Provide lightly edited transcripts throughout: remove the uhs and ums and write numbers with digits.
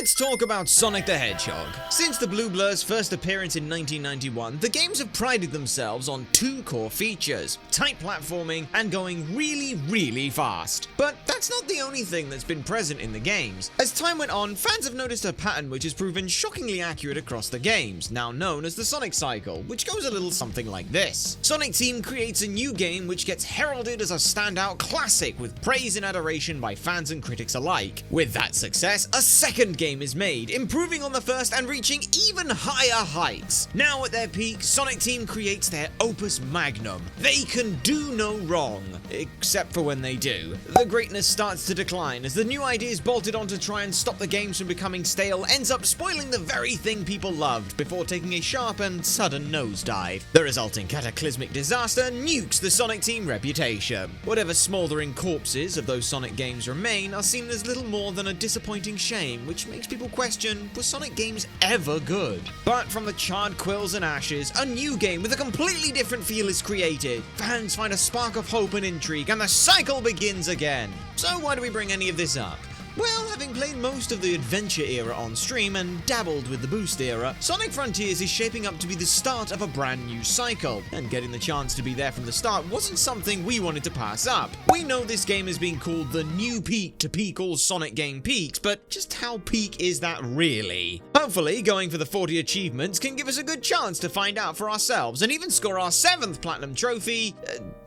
Let's talk about Sonic the Hedgehog. Since the Blue Blur's first appearance in 1991, the games have prided themselves on two core features: tight platforming and going really fast. But that's not the only thing that's been present in the games. As time went on, fans have noticed a pattern which has proven shockingly accurate across the games, now known as the Sonic Cycle, which goes a little something like this. Sonic Team creates a new game which gets heralded as a standout classic with praise and adoration by fans and critics alike. With that success, a second game is made, improving on the first and reaching even higher heights. Now at their peak, Sonic Team creates their opus magnum. They can do no wrong, except for when they do. The greatness starts to decline as the new ideas bolted on to try and stop the games from becoming stale ends up spoiling the very thing people loved before taking a sharp and sudden nosedive. The resulting cataclysmic disaster nukes the Sonic Team reputation. Whatever smoldering corpses of those Sonic games remain are seen as little more than a disappointing shame, which makes people question, were Sonic games ever good? But from the charred quills and ashes, a new game with a completely different feel is created. Fans find a spark of hope and intrigue, and the cycle begins again. So why do we bring any of this up? Well, having played most of the Adventure era on stream and dabbled with the Boost era, Sonic Frontiers is shaping up to be the start of a brand new cycle, and getting the chance to be there from the start wasn't something we wanted to pass up. We know this game is being called the new peak to peak all Sonic game peaks, but just how peak is that really? Hopefully, going for the 40 achievements can give us a good chance to find out for ourselves, and even score our 7th Platinum Trophy.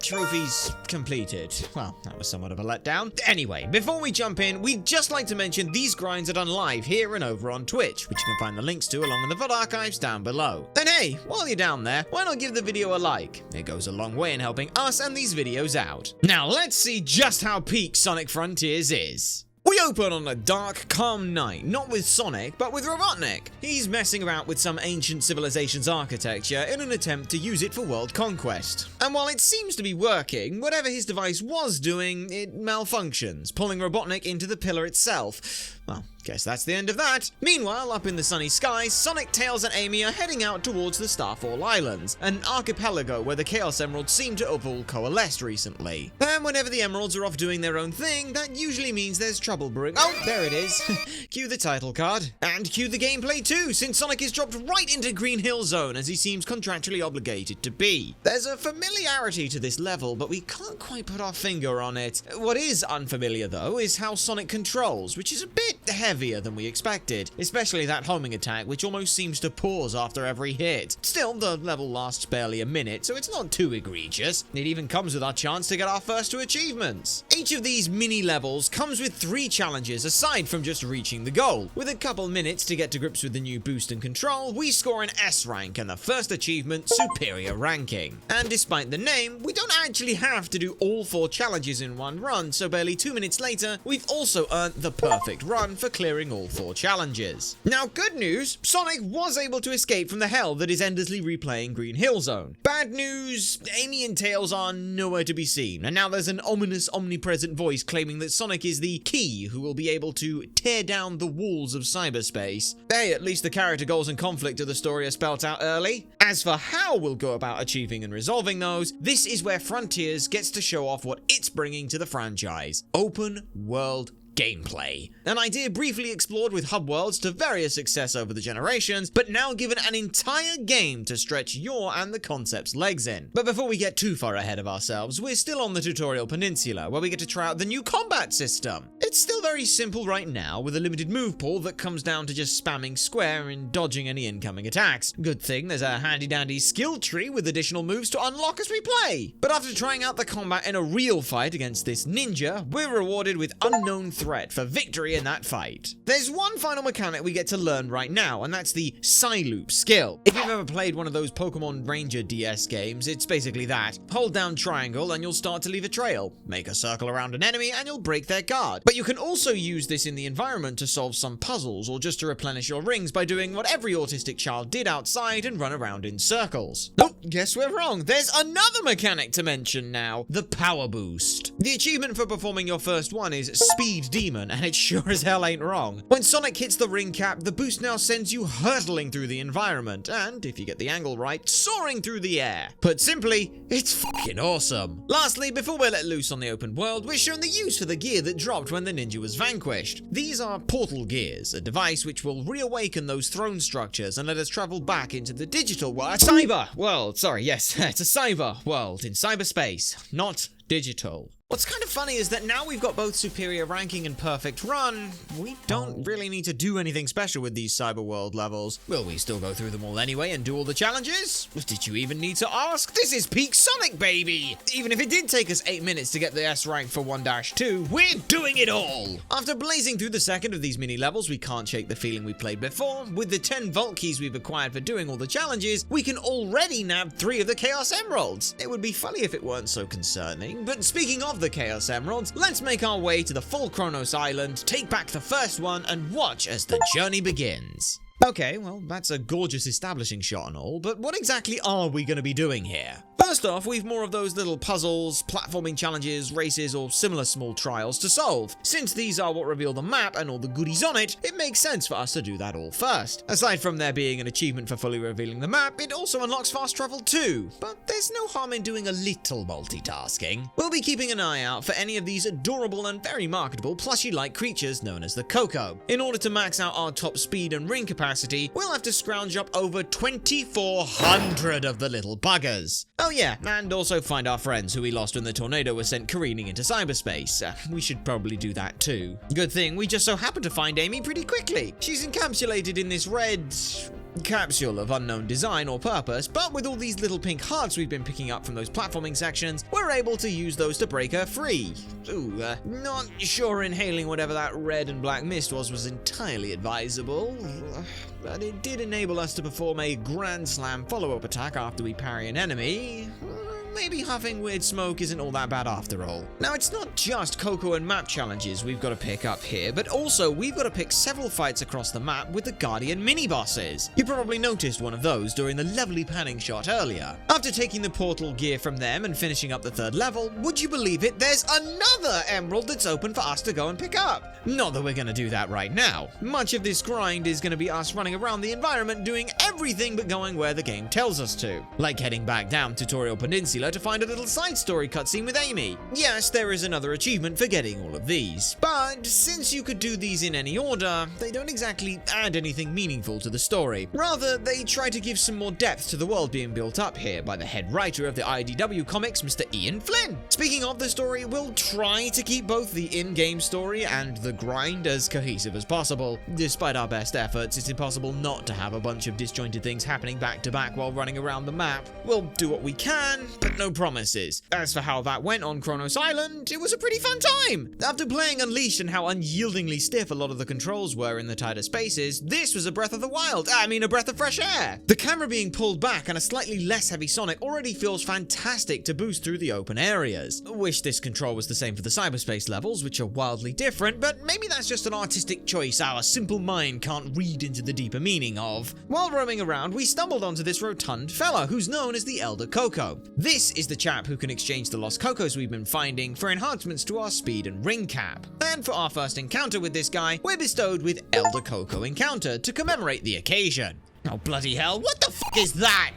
Trophies completed. Well, that was somewhat of a letdown. Anyway, before we jump in, we'd just like to mention these grinds are done live here and over on Twitch, which you can find the links to along in the VOD archives down below. And hey, while you're down there, why not give the video a like? It goes a long way in helping us and these videos out. Now let's see just how peak Sonic Frontiers is. We open on a dark, calm night, not with Sonic, but with Robotnik. He's messing about with some ancient civilization's architecture in an attempt to use it for world conquest. And while it seems to be working, whatever his device was doing, it malfunctions, pulling Robotnik into the pillar itself. Well, guess that's the end of that. Meanwhile, up in the sunny skies, Sonic, Tails, and Amy are heading out towards the Starfall Islands, an archipelago where the Chaos Emeralds seem to have all coalesced recently. And whenever the Emeralds are off doing their own thing, that usually means there's trouble brewing. Oh, there it is. Cue the title card. And cue the gameplay too, since Sonic is dropped right into Green Hill Zone as he seems contractually obligated to be. There's a familiarity to this level, but we can't quite put our finger on it. What is unfamiliar though is how Sonic controls, which is a bit heavier than we expected, especially that homing attack which almost seems to pause after every hit. Still, the level lasts barely a minute, so it's not too egregious. It even comes with our chance to get our first 2 achievements. Each of these mini levels comes with 3 challenges aside from just reaching the goal. With a couple minutes to get to grips with the new boost and control, we score an S rank and the first achievement, Superior Ranking. And despite the name, we don't actually have to do all 4 challenges in one run, so barely 2 minutes later, we've also earned the perfect run for clearing all 4 challenges. Now, good news, Sonic was able to escape from the hell that is endlessly replaying Green Hill Zone. Bad news, Amy and Tails are nowhere to be seen, and now there's an ominous omnipresent voice claiming that Sonic is the key who will be able to tear down the walls of cyberspace. Hey, at least the character goals and conflict of the story are spelt out early. As for how we'll go about achieving and resolving those, this is where Frontiers gets to show off what it's bringing to the franchise: open world gameplay. An idea briefly explored with hub worlds to various success over the generations, but now given an entire game to stretch your and the concept's legs in. But before we get too far ahead of ourselves, we're still on the tutorial peninsula, where we get to try out the new combat system. It's still very simple right now, with a limited move pool that comes down to just spamming square and dodging any incoming attacks. Good thing there's a handy dandy skill tree with additional moves to unlock as we play. But after trying out the combat in a real fight against this ninja, we're rewarded with unknown threat for victory in that fight. There's one final mechanic we get to learn right now, and that's the Psyloop skill. If you've ever played one of those Pokemon Ranger DS games, it's basically that. Hold down triangle and you'll start to leave a trail. Make a circle around an enemy and you'll break their guard. But you can also use this in the environment to solve some puzzles, or just to replenish your rings by doing what every autistic child did outside and run around in circles. Oh, guess we're wrong. There's another mechanic to mention now: the Power Boost. The achievement for performing your first one is Speed demon, and it sure as hell ain't wrong. When Sonic hits the ring cap, the boost now sends you hurtling through the environment, and, if you get the angle right, soaring through the air. Put simply, it's fucking awesome. Lastly, before we're let loose on the open world, we're shown the use for the gear that dropped when the ninja was vanquished. These are portal gears, a device which will reawaken those throne structures and let us travel back into the digital world. Cyber world, sorry, yes, it's a cyber world in cyberspace, not digital. What's kind of funny is that now we've got both superior ranking and perfect run, we don't really need to do anything special with these cyber world levels. Will we still go through them all anyway and do all the challenges? Did you even need to ask? This is peak Sonic, baby! Even if it did take us 8 minutes to get the S rank for 1-2, we're doing it all! After blazing through the second of these mini levels, we can't shake the feeling we played before. With the 10 vault keys we've acquired for doing all the challenges, we can already nab 3 of the Chaos Emeralds. It would be funny if it weren't so concerning, but speaking of the Chaos Emeralds, let's make our way to the full Kronos Island, take back the first one, and watch as the journey begins. Okay, well, that's a gorgeous establishing shot and all, but what exactly are we going to be doing here? First off, we've more of those little puzzles, platforming challenges, races, or similar small trials to solve. Since these are what reveal the map and all the goodies on it, it makes sense for us to do that all first. Aside from there being an achievement for fully revealing the map, it also unlocks fast travel too, but there's no harm in doing a little multitasking. We'll be keeping an eye out for any of these adorable and very marketable plushie-like creatures known as the Coco. In order to max out our top speed and ring capacity, we'll have to scrounge up over 2,400 of the little buggers. Oh yeah, and also find our friends who we lost when the tornado was sent careening into cyberspace. We should probably do that too. Good thing we just so happened to find Amy pretty quickly. She's encapsulated in this red capsule of unknown design or purpose, but with all these little pink hearts we've been picking up from those platforming sections, we're able to use those to break her free. Ooh, not sure inhaling whatever that red and black mist was entirely advisable, but it did enable us to perform a Grand Slam follow-up attack after we parry an enemy. Maybe huffing weird smoke isn't all that bad after all. Now, it's not just Coco and map challenges we've got to pick up here, but also we've got to pick several fights across the map with the Guardian mini-bosses. You probably noticed one of those during the lovely panning shot earlier. After taking the portal gear from them and finishing up the third level, would you believe it, there's another emerald that's open for us to go and pick up. Not that we're going to do that right now. Much of this grind is going to be us running around the environment doing everything but going where the game tells us to. Like heading back down Tutorial Peninsula to find a little side story cutscene with Amy. Yes, there is another achievement for getting all of these, but since you could do these in any order, they don't exactly add anything meaningful to the story. Rather, they try to give some more depth to the world being built up here by the head writer of the IDW comics, Mr. Ian Flynn. Speaking of the story, we'll try to keep both the in-game story and the grind as cohesive as possible. Despite our best efforts, it's impossible not to have a bunch of disjointed things happening back to back while running around the map. We'll do what we can, but no promises. As for how that went on Kronos Island, it was a pretty fun time. After playing Unleashed and how unyieldingly stiff a lot of the controls were in the tighter spaces, this was a breath of the wild. A breath of fresh air. The camera being pulled back and a slightly less heavy Sonic already feels fantastic to boost through the open areas. Wish this control was the same for the cyberspace levels, which are wildly different, but maybe that's just an artistic choice our simple mind can't read into the deeper meaning of. While roaming around, we stumbled onto this rotund fella who's known as the Elder Coco. This is the chap who can exchange the lost Cocos we've been finding for enhancements to our speed and ring cap. And for our first encounter with this guy, we're bestowed with Elder Coco Encounter to commemorate the occasion. Oh, bloody hell, what the fuck is that?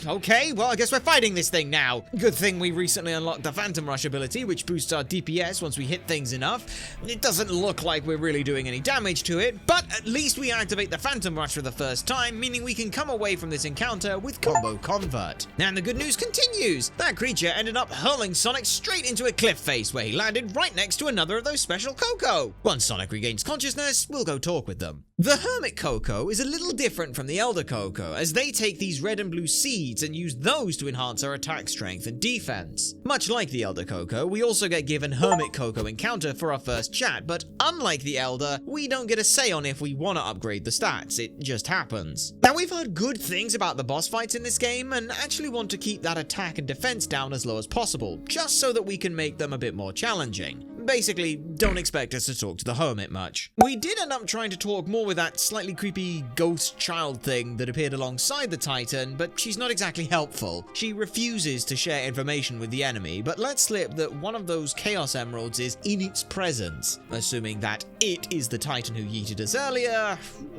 Okay, well, I guess we're fighting this thing now. Good thing we recently unlocked the Phantom Rush ability, which boosts our DPS once we hit things enough. It doesn't look like we're really doing any damage to it, but at least we activate the Phantom Rush for the first time, meaning we can come away from this encounter with Combo Convert. And the good news continues. That creature ended up hurling Sonic straight into a cliff face where he landed right next to another of those special Coco. Once Sonic regains consciousness, we'll go talk with them. The Hermit Coco is a little different from the Elder Coco, as they take these red and blue seeds and use those to enhance our attack strength and defense. Much like the Elder Coco, we also get given Hermit Coco Encounter for our first chat, but unlike the Elder, we don't get a say on if we want to upgrade the stats, it just happens. Now, we've heard good things about the boss fights in this game, and actually want to keep that attack and defense down as low as possible, just so that we can make them a bit more challenging. Basically, don't expect us to talk to the hermit much. We did end up trying to talk more with that slightly creepy ghost child thing that appeared alongside the Titan, but she's not exactly helpful. She refuses to share information with the enemy, but lets slip that one of those Chaos Emeralds is in its presence. Assuming that it is the Titan who yeeted us earlier,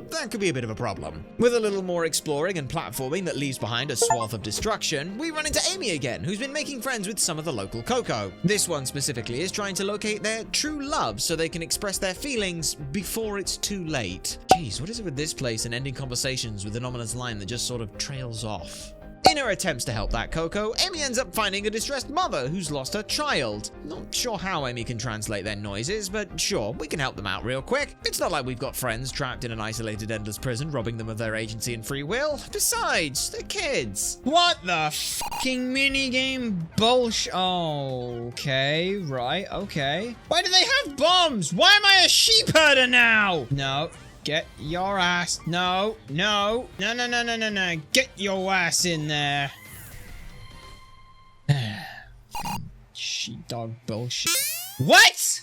that could be a bit of a problem. With a little more exploring and platforming that leaves behind a swath of destruction, we run into Amy again, who's been making friends with some of the local Coco. This one specifically is trying to locate their true love so they can express their feelings before it's too late. Jeez, what is it with this place and ending conversations with an ominous line that just sort of trails off? In her attempts to help that Coco, Amy ends up finding a distressed mother who's lost her child. Not sure how Amy can translate their noises, but sure, we can help them out real quick. It's not like we've got friends trapped in an isolated endless prison, robbing them of their agency and free will. Besides, they're kids. What the fucking minigame bullshit? Oh, okay, right, okay. Why do they have bombs? Why am I a sheep herder now? No. Get your ass. No. Get your ass in there. Sheepdog bullshit. What?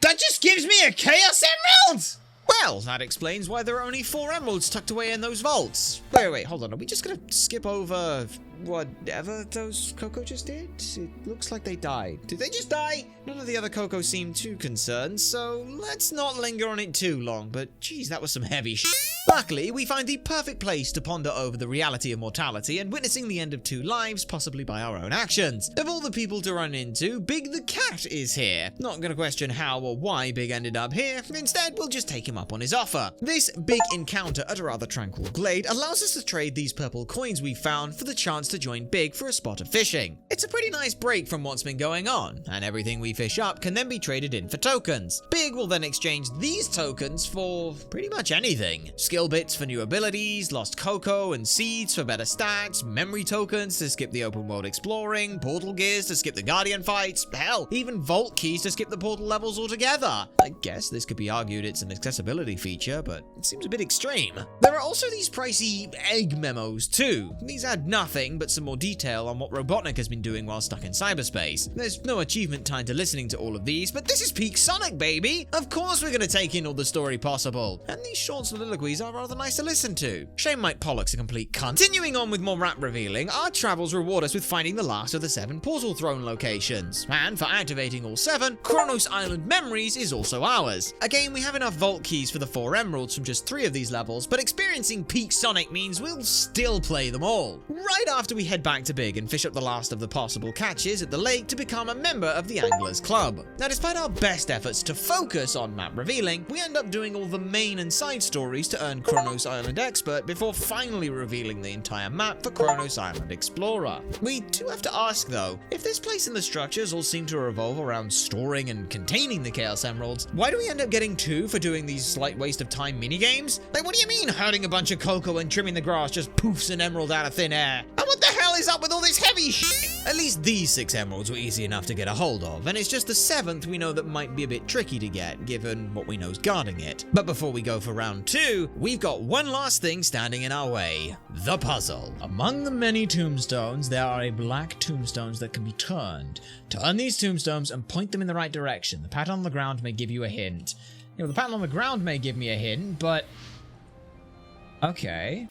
That just gives me a Chaos Emerald? Well, that explains why there are only 4 emeralds tucked away in those vaults. Wait, hold on. Are we just gonna skip over whatever those Coco just did? It looks like they died. Did they just die? None of the other Coco seemed too concerned, so let's not linger on it too long, but geez, that was some heavy shit. Luckily, we find the perfect place to ponder over the reality of mortality and witnessing the end of 2 lives, possibly by our own actions. Of all the people to run into, Big the Cat is here. Not gonna question how or why Big ended up here. Instead, we'll just take him up on his offer. This big encounter at a rather tranquil glade allows us to trade these purple coins we found for the chance to join Big for a spot of fishing. It's a pretty nice break from what's been going on, and everything we fish up can then be traded in for tokens. Big will then exchange these tokens for pretty much anything. Skill bits for new abilities, lost Coco and seeds for better stats, memory tokens to skip the open world exploring, portal gears to skip the guardian fights, hell, even vault keys to skip the portal levels altogether. I guess this could be argued it's an accessibility feature, but it seems a bit extreme. There are also these pricey egg memos too. These add nothing but some more detail on what Robotnik has been doing while stuck in cyberspace. There's no achievement tied to listening to all of these, but this is peak Sonic, baby! Of course we're gonna take in all the story possible. And these short soliloquies are rather nice to listen to. Shame Mike Pollock's a complete cunt. Continuing on with more rap revealing, our travels reward us with finding the last of the 7 Portal Throne locations. And for activating all 7, Kronos Island Memories is also ours. Again, we have enough vault keys for the 4 emeralds from just 3 of these levels, but experiencing peak Sonic means we'll still play them all. Right after we head back to Big and fish up the last of the possible catches at the lake to become a member of the Anglers Club. Now, despite our best efforts to focus on map revealing, we end up doing all the main and side stories to earn Kronos Island Expert before finally revealing the entire map for Kronos Island Explorer. We do have to ask though, if this place and the structures all seem to revolve around storing and containing the Chaos Emeralds, why do we end up getting 2 for doing these slight waste of time minigames? Like, what do you mean herding a bunch of Coco and trimming the grass just poofs an emerald out of thin air? And what the hell is up with all this heavy shit? At least these 6 emeralds were easy enough to get a hold of, and it's just the 7th we know that might be a bit tricky to get, given what we know's guarding it. But before we go for round 2, we've got one last thing standing in our way: the puzzle. Among the many tombstones, there are a black tombstones that can be turned. Turn these tombstones and point them in the right direction. The pattern on the ground may give you a hint. You know, the pattern on the ground may give me a hint, but... okay.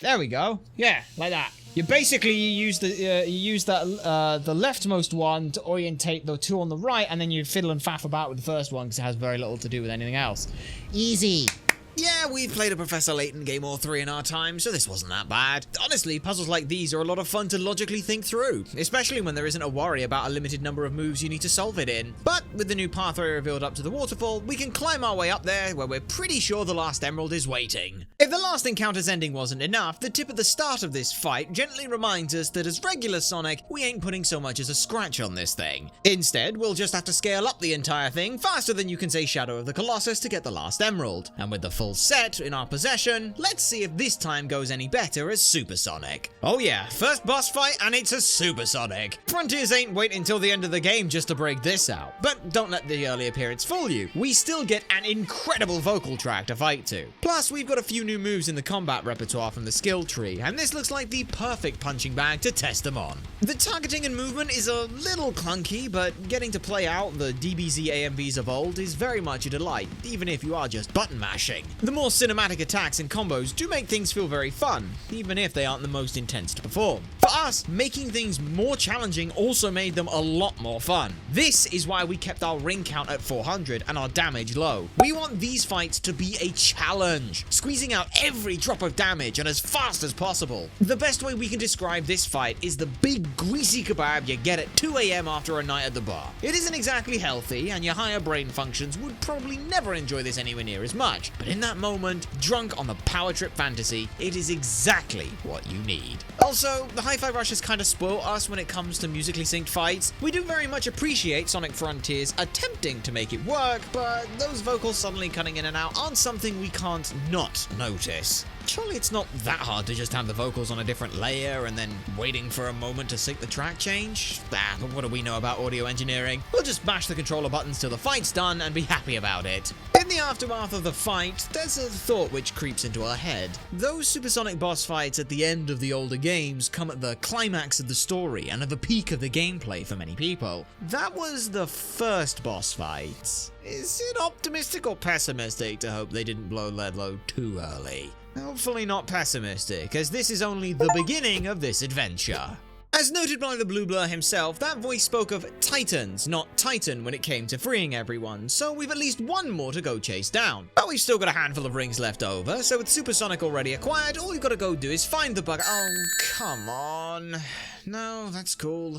There we go. Yeah, like that. You use the leftmost one to orientate the 2 on the right, and then you fiddle and faff about with the first one because it has very little to do with anything else. Easy. Yeah, we've played a Professor Layton game or 3 in our time, so this wasn't that bad. Honestly, puzzles like these are a lot of fun to logically think through, especially when there isn't a worry about a limited number of moves you need to solve it in. But with the new pathway revealed up to the waterfall, we can climb our way up there where we're pretty sure the last emerald is waiting. If the last encounter's ending wasn't enough, the tip at the start of this fight gently reminds us that as regular Sonic, we ain't putting so much as a scratch on this thing. Instead, we'll just have to scale up the entire thing faster than you can say Shadow of the Colossus to get the last emerald. And with the full full set in our possession, let's see if this time goes any better as Supersonic. Oh yeah, first boss fight and it's a Supersonic. Frontiers ain't waiting until the end of the game just to break this out. But don't let the early appearance fool you. We still get an incredible vocal track to fight to. Plus, we've got a few new moves in the combat repertoire from the skill tree, and this looks like the perfect punching bag to test them on. The targeting and movement is a little clunky, but getting to play out the DBZ AMVs of old is very much a delight, even if you are just button mashing. The more cinematic attacks and combos do make things feel very fun, even if they aren't the most intense to perform. For us, making things more challenging also made them a lot more fun. This is why we kept our ring count at 400 and our damage low. We want these fights to be a challenge, squeezing out every drop of damage and as fast as possible. The best way we can describe this fight is the big greasy kebab you get at 2 AM after a night at the bar. It isn't exactly healthy, and your higher brain functions would probably never enjoy this anywhere near as much, but in that moment, drunk on the power trip fantasy, it is exactly what you need. Also, the Hi-Fi Rush has kind of spoiled us when it comes to musically synced fights. We do very much appreciate Sonic Frontiers attempting to make it work, but those vocals suddenly cutting in and out aren't something we can't not notice. Surely it's not that hard to just have the vocals on a different layer and then waiting for a moment to sync the track change? But what do we know about audio engineering? We'll just mash the controller buttons till the fight's done and be happy about it. In the aftermath of the fight, there's a thought which creeps into our head. Those supersonic boss fights at the end of the older games come at the climax of the story and at the peak of the gameplay for many people. That was the first boss fight. Is it optimistic or pessimistic to hope they didn't blow Ledlow too early? Hopefully not pessimistic, as this is only the beginning of this adventure. As noted by the Blue Blur himself, that voice spoke of Titans, not Titan when it came to freeing everyone, so we've at least one more to go chase down. But we've still got a handful of rings left over, so with Supersonic already acquired, all we've got to go do is find the bug. Oh, come on. No, that's cool.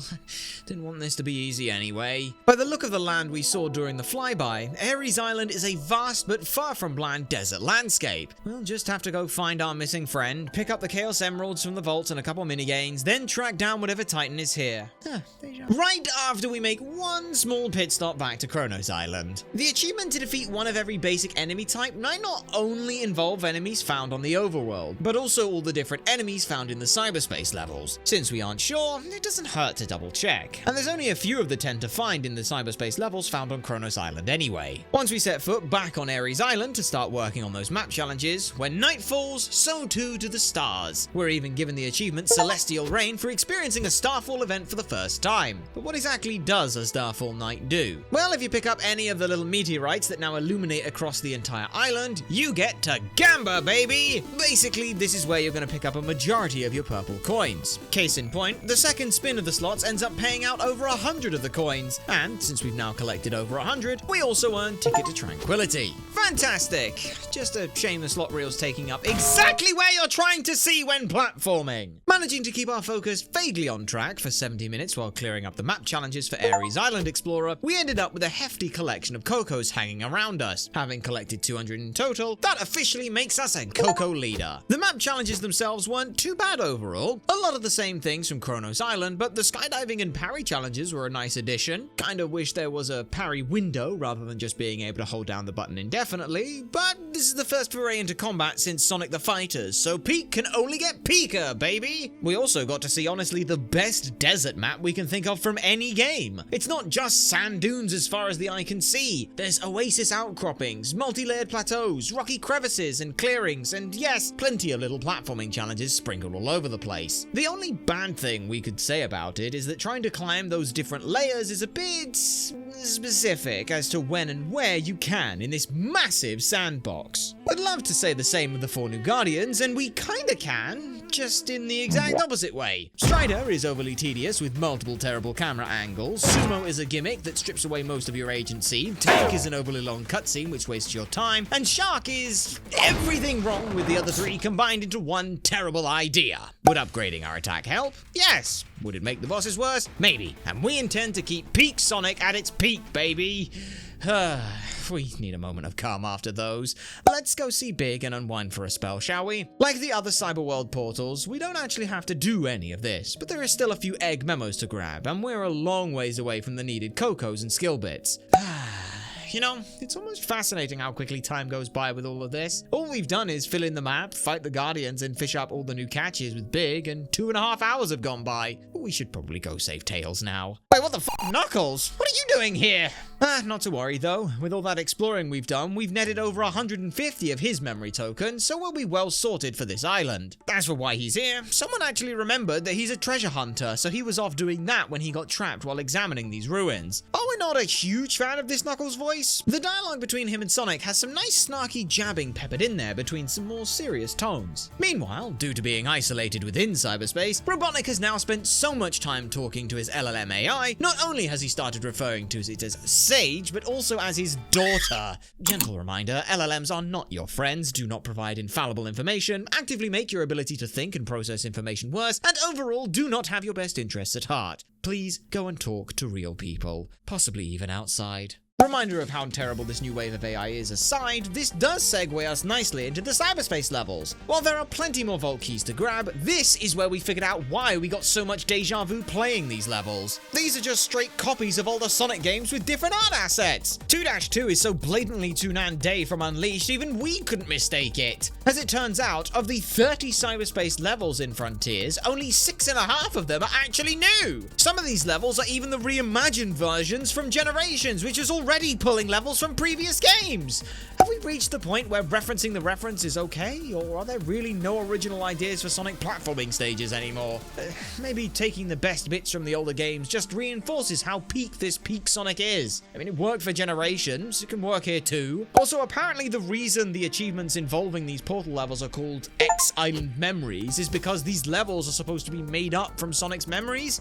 Didn't want this to be easy anyway. By the look of the land we saw during the flyby, Ares Island is a vast but far from bland desert landscape. We'll just have to go find our missing friend, pick up the Chaos Emeralds from the vaults and a couple minigames, then track down whatever Titan is here. Right after we make one small pit stop back to Kronos Island. The achievement to defeat one of every basic enemy type might not only involve enemies found on the overworld, but also all the different enemies found in the cyberspace levels. Since we aren't sure, it doesn't hurt to double check. And there's only a few of the 10 to find in the cyberspace levels found on Kronos Island anyway. Once we set foot back on Ares Island to start working on those map challenges, when night falls, so too do the stars. We're even given the achievement Celestial Rain for experiencing a Starfall event for the first time. But what exactly does a Starfall night do? Well, if you pick up any of the little meteorites that now illuminate across the entire island, you get to Gamba, baby! Basically, this is where you're going to pick up a majority of your purple coins. Case in point, the second spin of the slots ends up paying out over 100 of the coins, and since we've now collected over 100, we also earn Ticket to Tranquility. Fantastic! Just a shame the slot reel's taking up exactly where you're trying to see when platforming. Managing to keep our focus vaguely on track for 70 minutes while clearing up the map challenges for Ares Island Explorer, we ended up with a hefty collection of Cocos hanging around us. Having collected 200 in total, that officially makes us a Coco leader. The map challenges themselves weren't too bad overall. A lot of the same things from Kronos Island, but the skydiving and parry challenges were a nice addition. Kinda wish there was a parry window rather than just being able to hold down the button indefinitely, but this is the first foray into combat since Sonic the Fighters, so peak can only get peaker, baby! We also got to see honestly the best desert map we can think of from any game. It's not just sand dunes as far as the eye can see. There's oasis outcroppings, multi-layered plateaus, rocky crevices and clearings, and yes, plenty of little platforming challenges sprinkled all over the place. The only bad thing we could say about it is that trying to climb those different layers is a bit specific as to when and where you can in this massive sandbox. I'd love to say the same of the 4 new Guardians, and we kinda can, just in the exact opposite way. Strider is overly tedious with multiple terrible camera angles, Sumo is a gimmick that strips away most of your agency, Tank is an overly long cutscene which wastes your time, and Shark is everything wrong with the other 3 combined into one terrible idea. Would upgrading our attack help? Yes. Would it make the bosses worse? Maybe. And we intend to keep Peak Sonic at its peak, baby. We need a moment of calm after those. Let's go see Big and unwind for a spell, shall we? Like the other Cyberworld portals, we don't actually have to do any of this, but there is still a few egg memos to grab, and we're a long ways away from the needed Cocos and skill bits. You know, it's almost fascinating how quickly time goes by with all of this. All we've done is fill in the map, fight the Guardians, and fish up all the new catches with Big, and 2.5 hours have gone by. We should probably go save Tails now. Wait, what the f***, Knuckles? What are you doing here? Not to worry though. With all that exploring we've done, we've netted over 150 of his memory tokens, so we'll be well sorted for this island. As for why he's here, someone actually remembered that he's a treasure hunter, so he was off doing that when he got trapped while examining these ruins. Are we not a huge fan of this Knuckles voice? The dialogue between him and Sonic has some nice snarky jabbing peppered in there between some more serious tones. Meanwhile, due to being isolated within cyberspace, Robotnik has now spent so much time talking to his LLM AI, not only has he started referring to it as Sage, but also as his daughter. Gentle reminder, LLMs are not your friends, do not provide infallible information, actively make your ability to think and process information worse, and overall do not have your best interests at heart. Please go and talk to real people, possibly even outside. Reminder of how terrible this new wave of AI is aside, this does segue us nicely into the cyberspace levels. While there are plenty more vault keys to grab, this is where we figured out why we got so much deja vu playing these levels. These are just straight copies of all the Sonic games with different art assets. 2-2 is so blatantly Toonan Day from Unleashed, even we couldn't mistake it. As it turns out, of the 30 cyberspace levels in Frontiers, only 6.5 of them are actually new. Some of these levels are even the reimagined versions from Generations, which is already pulling levels from previous games. Have we reached the point where referencing the reference is okay, or are there really no original ideas for Sonic platforming stages anymore? Maybe taking the best bits from the older games just reinforces how peak this peak Sonic is. I mean, it worked for Generations, it can work here too. Also, apparently the reason the achievements involving these portal levels are called X-Island Memories is because these levels are supposed to be made up from Sonic's memories.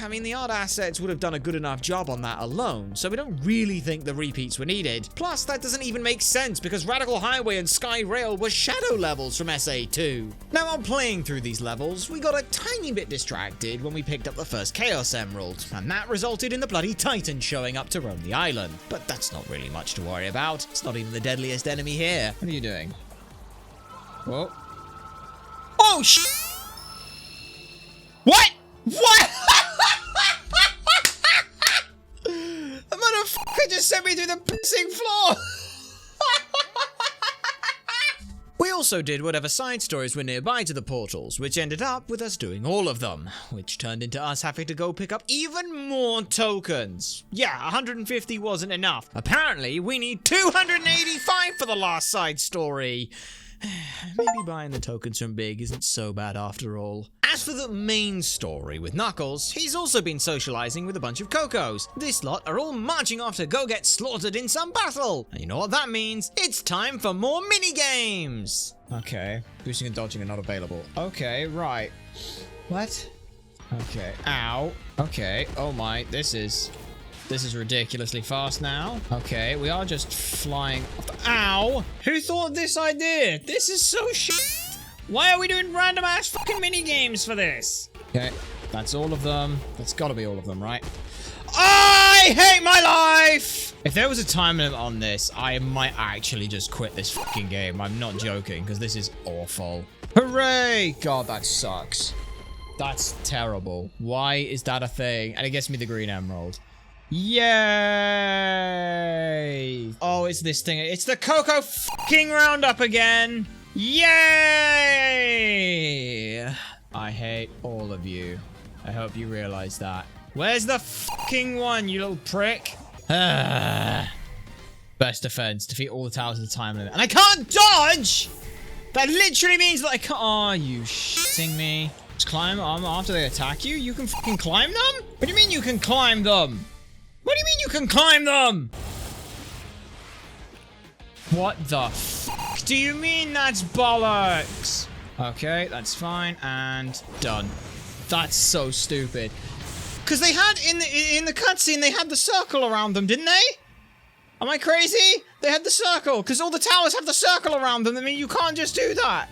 I mean, the art assets would have done a good enough job on that alone, so we don't really think the repeats were needed. Plus, that doesn't even make sense because Radical Highway and Sky Rail were shadow levels from SA2. Now, while playing through these levels, we got a tiny bit distracted when we picked up the first Chaos Emerald, and that resulted in the bloody Titan showing up to roam the island. But that's not really much to worry about. It's not even the deadliest enemy here. What are you doing? Whoa. Oh, What? What? The motherfucker just sent me through the pissing floor. We also did whatever side stories were nearby to the portals, which ended up with us doing all of them, which turned into us having to go pick up even more tokens. Yeah, 150 wasn't enough. Apparently, we need 285 for the last side story. Maybe buying the tokens from Big isn't so bad after all. As for the main story with Knuckles, he's also been socializing with a bunch of Cocos. This lot are all marching off to go get slaughtered in some battle. And you know what that means? It's time for more minigames! Okay, boosting and dodging are not available. Okay, right. What? Okay, ow. Okay, oh my, this is ridiculously fast now. Okay, we are just flying off the— Ow! Who thought of this idea? This is so shit! Why are we doing random ass fucking mini games for this? Okay, that's all of them. That's gotta be all of them, right? I hate my life! If there was a time limit on this, I might actually just quit this fucking game. I'm not joking, because this is awful. Hooray! God, that sucks. That's terrible. Why is that a thing? And it gets me the green emerald. Yay! Oh, it's this thing. It's the Coco fucking roundup again! Yay! I hate all of you. I hope you realize that. Where's the fucking one, you little prick? Best defense. Defeat all the towers at the time limit. And I can't dodge! That literally means that I can't— Oh, you shitting me. Just climb them after they attack you? You can fucking climb them? What do you mean you can climb them? What do you mean you can climb them? What the fuck do you mean that's bollocks? Okay, that's fine, and done. That's so stupid. Because they had, in the cutscene, they had the circle around them, didn't they? Am I crazy? They had the circle, because all the towers have the circle around them. I mean, you can't just do that.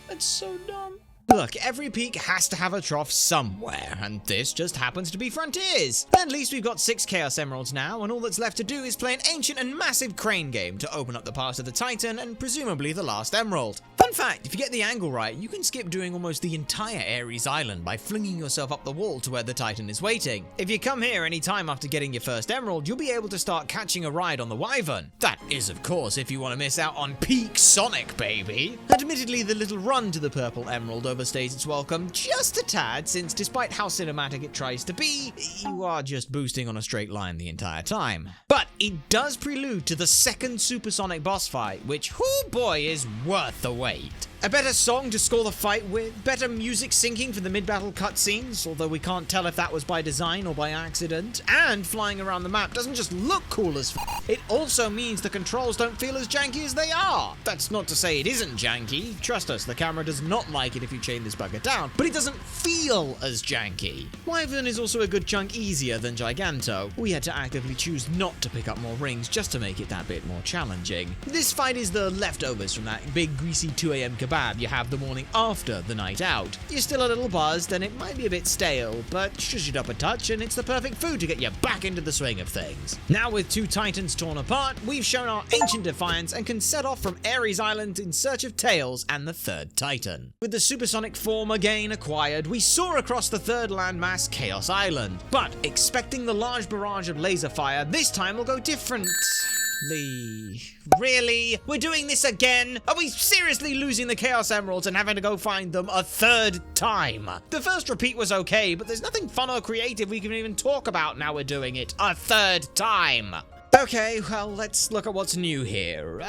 That's so dumb. Look, every peak has to have a trough somewhere, and this just happens to be Frontiers. At least we've got 6 Chaos Emeralds now, and all that's left to do is play an ancient and massive crane game to open up the pass of the Titan and presumably the last emerald. For Fun fact, if you get the angle right, you can skip doing almost the entire Ares Island by flinging yourself up the wall to where the Titan is waiting. If you come here any time after getting your first emerald, you'll be able to start catching a ride on the Wyvern. That is, of course, if you want to miss out on peak Sonic, baby. Admittedly, the little run to the purple emerald overstays its welcome just a tad, since despite how cinematic it tries to be, you are just boosting on a straight line the entire time. But it does prelude to the second supersonic boss fight, which, whoo boy, is worth the wait. A better song to score the fight with, better music syncing for the mid-battle cutscenes, although we can't tell if that was by design or by accident, and flying around the map doesn't just look cool as it also means the controls don't feel as janky as they are. That's not to say it isn't janky, trust us, the camera does not like it if you chain this bugger down, but it doesn't feel as janky. Wyvern is also a good chunk easier than Giganto. We had to actively choose not to pick up more rings just to make it that bit more challenging. This fight is the leftovers from that big greasy 2 AM kebab you have the morning after the night out. You're still a little buzzed and it might be a bit stale, but shush it up a touch and it's the perfect food to get you back into the swing of things. Now with 2 titans torn apart, we've shown our ancient defiance and can set off from Ares Island in search of Tails and the 3rd Titan. With the supersonic form again acquired, we soar across the 3rd landmass, Chaos Island. But expecting the large barrage of laser fire, this time will go differently. Really? We're doing this again? Are we seriously losing the Chaos Emeralds and having to go find them a 3rd time? The first repeat was okay, but there's nothing fun or creative we can even talk about now we're doing it a 3rd time. Okay, well, let's look at what's new here.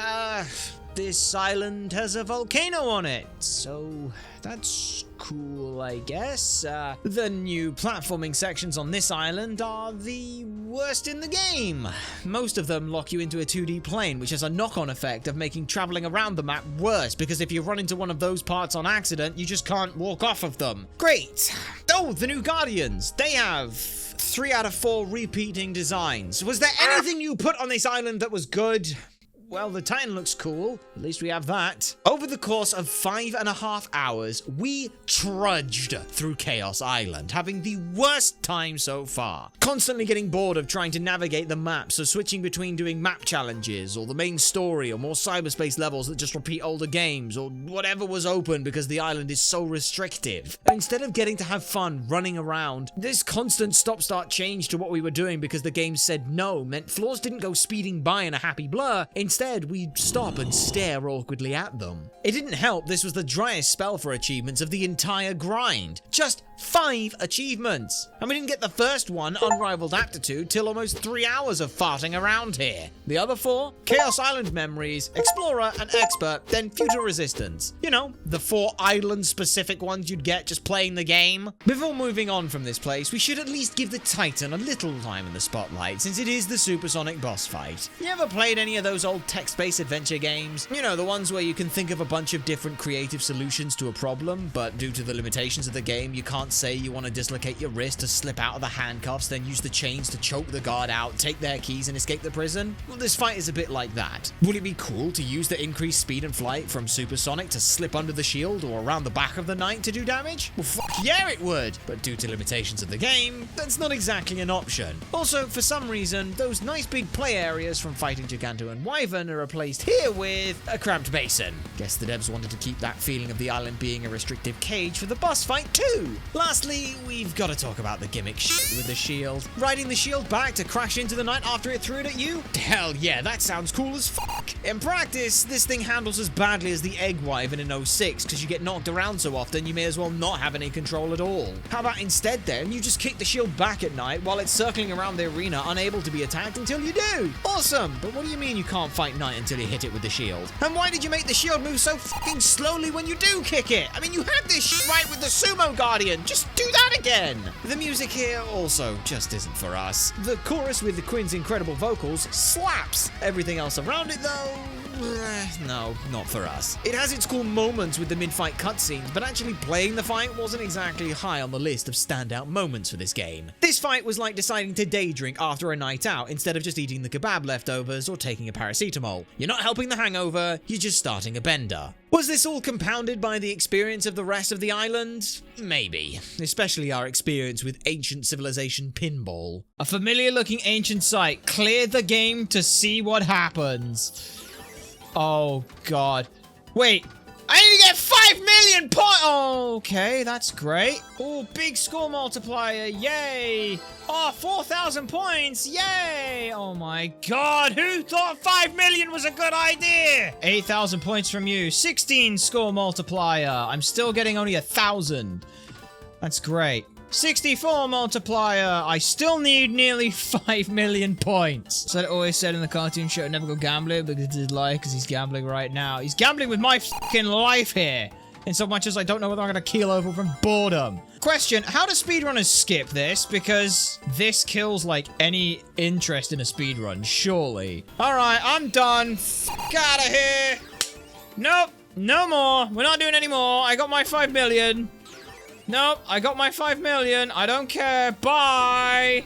This island has a volcano on it, so that's cool, I guess. The new platforming sections on this island are the worst in the game. Most of them lock you into a 2D plane, which has a knock-on effect of making traveling around the map worse, because if you run into one of those parts on accident, you just can't walk off of them. Great. Oh, the new Guardians. They have 3 out of 4 repeating designs. Was there anything you put on this island that was good? Well, the Titan looks cool. At least we have that. Over the course of 5.5 hours, we trudged through Chaos Island, having the worst time so far. Constantly getting bored of trying to navigate the map, so switching between doing map challenges, or the main story, or more cyberspace levels that just repeat older games, or whatever was open because the island is so restrictive. And instead of getting to have fun running around, this constant stop-start change to what we were doing because the game said no meant floors didn't go speeding by in a happy blur. Instead, we'd stop and stare awkwardly at them. It didn't help this was the driest spell for achievements of the entire grind. Just 5 achievements. And we didn't get the first one, Unrivaled Aptitude, till almost 3 hours of farting around here. The other 4, Chaos Island Memories, Explorer and Expert, then Future Resistance. You know, the 4 island-specific ones you'd get just playing the game. Before moving on from this place, we should at least give the Titan a little time in the spotlight, since it is the supersonic boss fight. You ever played any of those old text-based adventure games? You know, the ones where you can think of a bunch of different creative solutions to a problem, but due to the limitations of the game, you can't say you want to dislocate your wrist to slip out of the handcuffs, then use the chains to choke the guard out, take their keys and escape the prison? Well, this fight is a bit like that. Would it be cool to use the increased speed and flight from Supersonic to slip under the shield or around the back of the knight to do damage? Well, fuck yeah it would! But due to limitations of the game, that's not exactly an option. Also, for some reason, those nice big play areas from fighting Giganto and Wyvern are replaced here with a cramped basin. Guess the devs wanted to keep that feeling of the island being a restrictive cage for the boss fight too. Lastly, we've got to talk about the gimmick shit with the shield. Riding the shield back to crash into the knight after it threw it at you? Hell yeah, that sounds cool as fuck. In practice, this thing handles as badly as the Egg Wyvern in 06, because you get knocked around so often you may as well not have any control at all. How about instead then, you just kick the shield back at night while it's circling around the arena unable to be attacked until you do? Awesome, but what do you mean you can't fight knight until you hit it with the shield? And why did you make the shield move so fucking slowly when you do kick it? I mean, you had this shit right with the Sumo Guardian, just do that again! The music here also just isn't for us. The chorus with the Quinn's incredible vocals slaps. Everything else around it though, no, not for us. It has its cool moments with the mid-fight cutscenes, but actually playing the fight wasn't exactly high on the list of standout moments for this game. This fight was like deciding to day drink after a night out instead of just eating the kebab leftovers or taking a paracetamol. You're not helping the hangover, you're just starting a bender. Was this all compounded by the experience of the rest of the island? Maybe. Especially our experience with Ancient Civilization Pinball. A familiar looking ancient site. Clear the game to see what happens. Oh god. Wait, I need to get 5 million points. Okay, that's great. Oh, big score multiplier. Yay. Oh, 4,000 points. Yay. Oh my god. Who thought 5 million was a good idea? 8,000 points from you. 16 score multiplier. I'm still getting only 1,000. That's great. 64 multiplier. I still need nearly 5 million points. So it always said in the cartoon show, never go gambling, because it's his life, because he's gambling right now. He's gambling with my fucking life here. In so much as I don't know whether I'm going to keel over from boredom. Question, how do speedrunners skip this? Because this kills, like, any interest in a speedrun, surely. Alright, I'm done. Fuck out of here. Nope, no more. We're not doing any more. I got my 5 million. Nope, I got my 5 million. I don't care. Bye.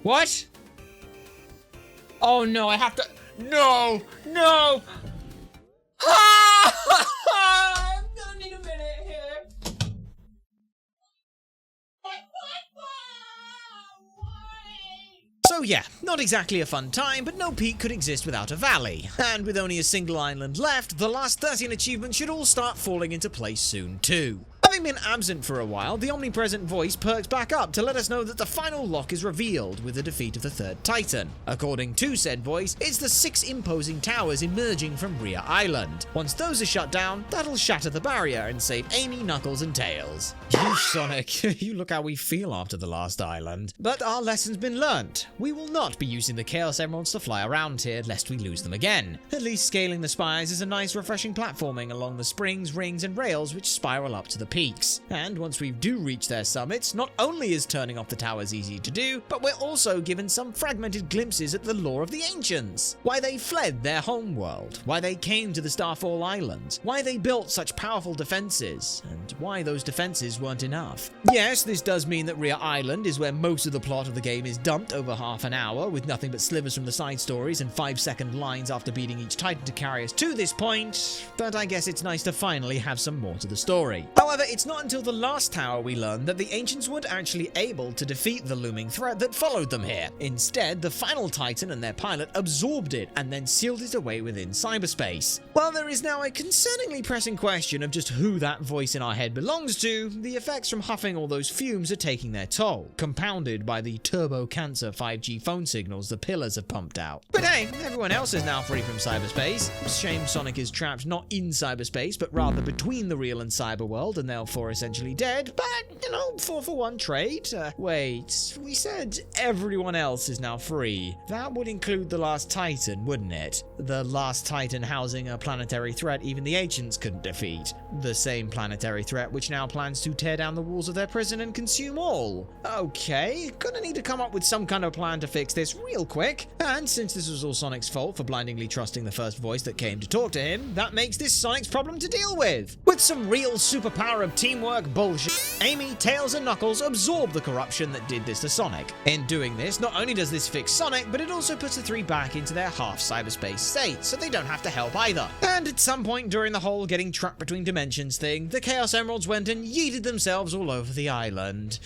What? Oh, no, I have to... No, no. I'm gonna need a minute here. So yeah, not exactly a fun time, but no peak could exist without a valley. And with only a single island left, the last 13 achievements should all start falling into place soon too. Having been absent for a while, the omnipresent voice perks back up to let us know that the final lock is revealed with the defeat of the third Titan. According to said voice, it's the 6 imposing towers emerging from Rhea Island. Once those are shut down, that'll shatter the barrier and save Amy, Knuckles, and Tails. You, Sonic, you look how we feel after the last island. But our lesson's been learnt. We will not be using the Chaos Emeralds to fly around here, lest we lose them again. At least scaling the spires is a nice refreshing platforming along the springs, rings, and rails which spiral up to the peaks. And once we do reach their summits, not only is turning off the towers easy to do, but we're also given some fragmented glimpses at the lore of the ancients. Why they fled their homeworld, why they came to the Starfall Islands, why they built such powerful defenses, and why those defenses weren't enough. Yes, this does mean that Rhea Island is where most of the plot of the game is dumped over half an hour, with nothing but slivers from the side stories and 5-second lines after beating each Titan to carry us to this point, but I guess it's nice to finally have some more to the story. However, it's not until the last tower we learned that the ancients weren't actually able to defeat the looming threat that followed them here. Instead, the final Titan and their pilot absorbed it and then sealed it away within cyberspace. While there is now a concerningly pressing question of just who that voice in our head belongs to, the effects from huffing all those fumes are taking their toll, compounded by the turbo cancer 5G phone signals the pillars have pumped out. But hey, everyone else is now free from cyberspace. Shame Sonic is trapped not in cyberspace, but rather between the real and cyber world, and therefore essentially dead, but, you know, 4-for-1 trade. Wait, we said everyone else is now free. That would include the last Titan, wouldn't it? The last Titan housing a planetary threat even the ancients couldn't defeat. The same planetary threat which now plans to tear down the walls of their prison and consume all. Okay, gonna need to come up with some kind of plan to fix this real quick. And since this was all Sonic's fault for blindingly trusting the first voice that came to talk to him, that makes this Sonic's problem to deal with. With some real superpower of teamwork bullshit, Amy, Tails, and Knuckles absorb the corruption that did this to Sonic. In doing this, not only does this fix Sonic, but it also puts the 3 back into their half cyberspace state, so they don't have to help either. And at some point during the whole getting trapped between dimensions thing, the Chaos Emeralds went and yeeted themselves all over the island.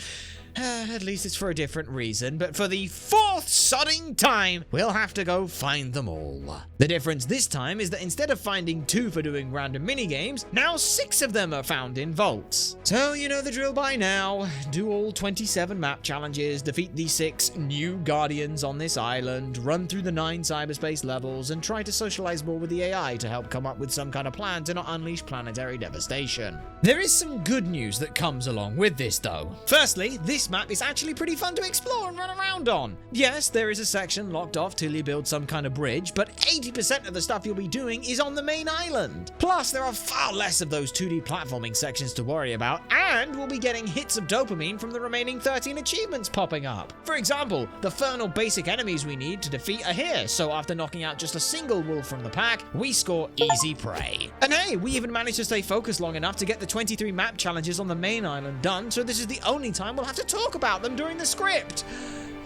At least it's for a different reason, but for the 4th sodding time, we'll have to go find them all. The difference this time is that instead of finding 2 for doing random minigames, now 6 of them are found in vaults. So you know the drill by now. Do all 27 map challenges, defeat the 6 new guardians on this island, run through the 9 cyberspace levels, and try to socialize more with the AI to help come up with some kind of plan to not unleash planetary devastation. There is some good news that comes along with this though. Firstly, this map is actually pretty fun to explore and run around on. Yes, there is a section locked off till you build some kind of bridge, but 80% of the stuff you'll be doing is on the main island. Plus, there are far less of those 2D platforming sections to worry about, and we'll be getting hits of dopamine from the remaining 13 achievements popping up. For example, the Fernal basic enemies we need to defeat are here, so after knocking out just a single wolf from the pack, we score easy prey. And hey, we even managed to stay focused long enough to get the 23 map challenges on the main island done, so this is the only time we'll have to talk about them during the script.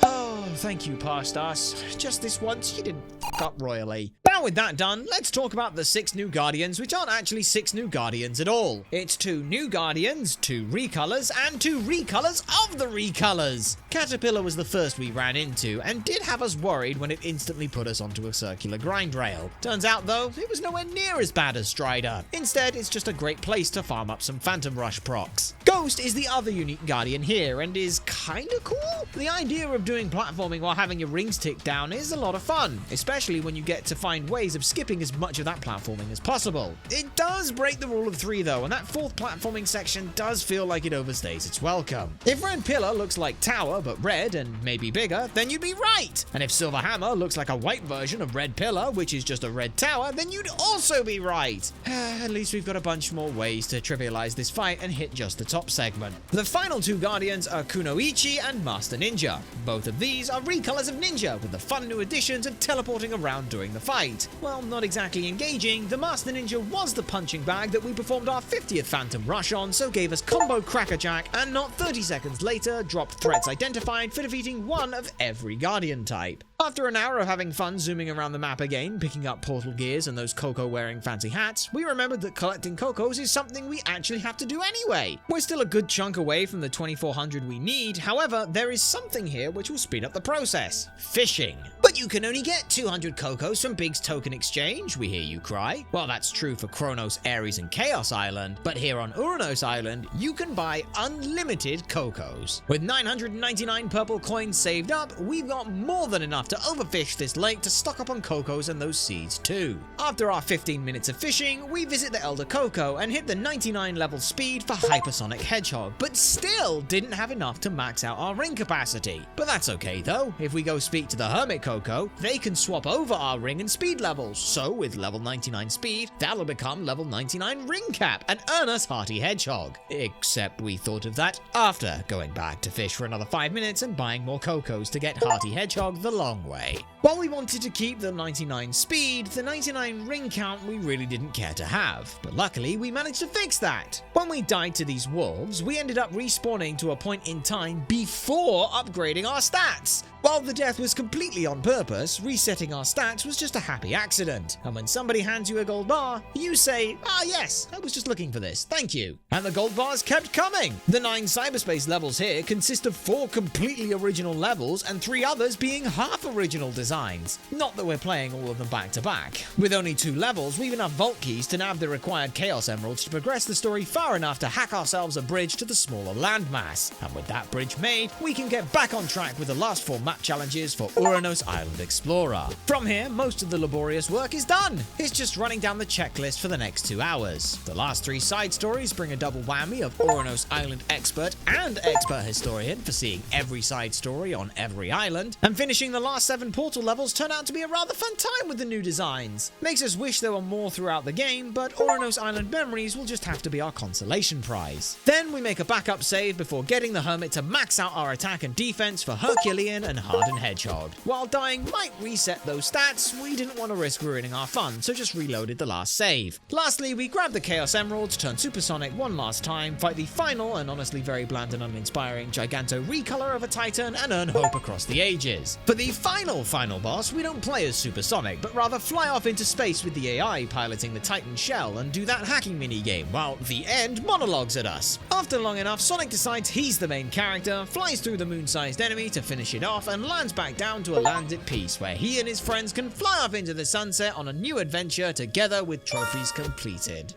Oh, thank you, past us. Just this once, you didn't fuck up royally. Now Now with that done, let's talk about the 6 new Guardians, which aren't actually 6 new Guardians at all. It's 2 new Guardians, 2 recolors, and 2 recolors of the recolors. Caterpillar was the first we ran into, and did have us worried when it instantly put us onto a circular grind rail. Turns out though, it was nowhere near as bad as Strider. Instead, it's just a great place to farm up some Phantom Rush procs. Ghost is the other unique Guardian here, and is kinda cool. The idea of doing platforming while having your rings tick down is a lot of fun, especially when you get to find ways of skipping as much of that platforming as possible. It does break the rule of 3 though, and that 4th platforming section does feel like it overstays its welcome. If Red Pillar looks like Tower but red and maybe bigger, then you'd be right. And if Silver Hammer looks like a white version of Red Pillar, which is just a red tower, then you'd also be right. At least we've got a bunch more ways to trivialize this fight and hit just the top segment. The final 2 Guardians are Kunoichi and Master Ninja. Both of these are recolors of Ninja, with the fun new additions of teleporting around during the fight. Well, not exactly engaging, the Master Ninja was the punching bag that we performed our 50th Phantom Rush on, so gave us combo Crackerjack, and not 30 seconds later dropped threats identified for defeating one of every Guardian type. After an hour of having fun zooming around the map again, picking up portal gears and those Coco wearing fancy hats, we remembered that collecting Cocos is something we actually have to do anyway. We're still a good chunk away from the 2400 we need, however, there is something here which will speed up the process: fishing. But you can only get 200 Cocos from Big's Token Exchange, we hear you cry. Well, that's true for Kronos, Ares, and Chaos Island, but here on Uranos Island, you can buy unlimited Cocos. With 999 purple coins saved up, we've got more than enough to overfish this lake to stock up on Cocos and those seeds too. After our 15 minutes of fishing, we visit the Elder Coco and hit the 99 level speed for Hypersonic Hedgehog, but still didn't have enough to max out our ring capacity. But that's okay though, if we go speak to the Hermit Coco, they can swap over our ring and speed levels, so with level 99 speed, that'll become level 99 ring cap and earn us Hearty Hedgehog. Except we thought of that after going back to fish for another 5 minutes and buying more Cocos to get Hearty Hedgehog the long way. While we wanted to keep the 99 speed, the 99 ring count we really didn't care to have, but luckily we managed to fix that. When we died to these wolves, we ended up respawning to a point in time before upgrading our stats. While the death was completely on purpose, resetting our stats was just a happy accident. And when somebody hands you a gold bar, you say, "Ah yes, I was just looking for this, thank you." And the gold bars kept coming. The 9 cyberspace levels here consist of 4 completely original levels and 3 others being half original designs. Not that we're playing all of them back to back. With only 2 levels, we've enough vault keys to nab the required Chaos Emeralds to progress the story far enough to hack ourselves a bridge to the smaller landmass. And with that bridge made, we can get back on track with the last 4 map challenges for Uranos Island Explorer. From here, most of the laborious work is done. It's just running down the checklist for the next 2 hours. The last 3 side stories bring a double whammy of Uranos Island Expert and Expert Historian for seeing every side story on every island, and finishing the last 7 portal levels turned out to be a rather fun time with the new designs. Makes us wish there were more throughout the game, but Uranos Island Memories will just have to be our consolation prize. Then we make a backup save before getting the Hermit to max out our attack and defense for Herculean and Hardened Hedgehog. While dying might reset those stats, we didn't want to risk ruining our fun, so just reloaded the last save. Lastly, we grabbed the Chaos Emeralds, turned Supersonic one last time, fight the final and honestly very bland and uninspiring Giganto recolor of a Titan, and earn hope across the ages. For the final boss, we don't play as Supersonic, but rather fly off into space with the AI piloting the Titan shell and do that hacking minigame, while the end monologues at us. After long enough, Sonic decides he's the main character, flies through the moon-sized enemy to finish it off, and lands back down to a land at peace where he and his friends can fly off into the sunset on a new adventure together with trophies completed.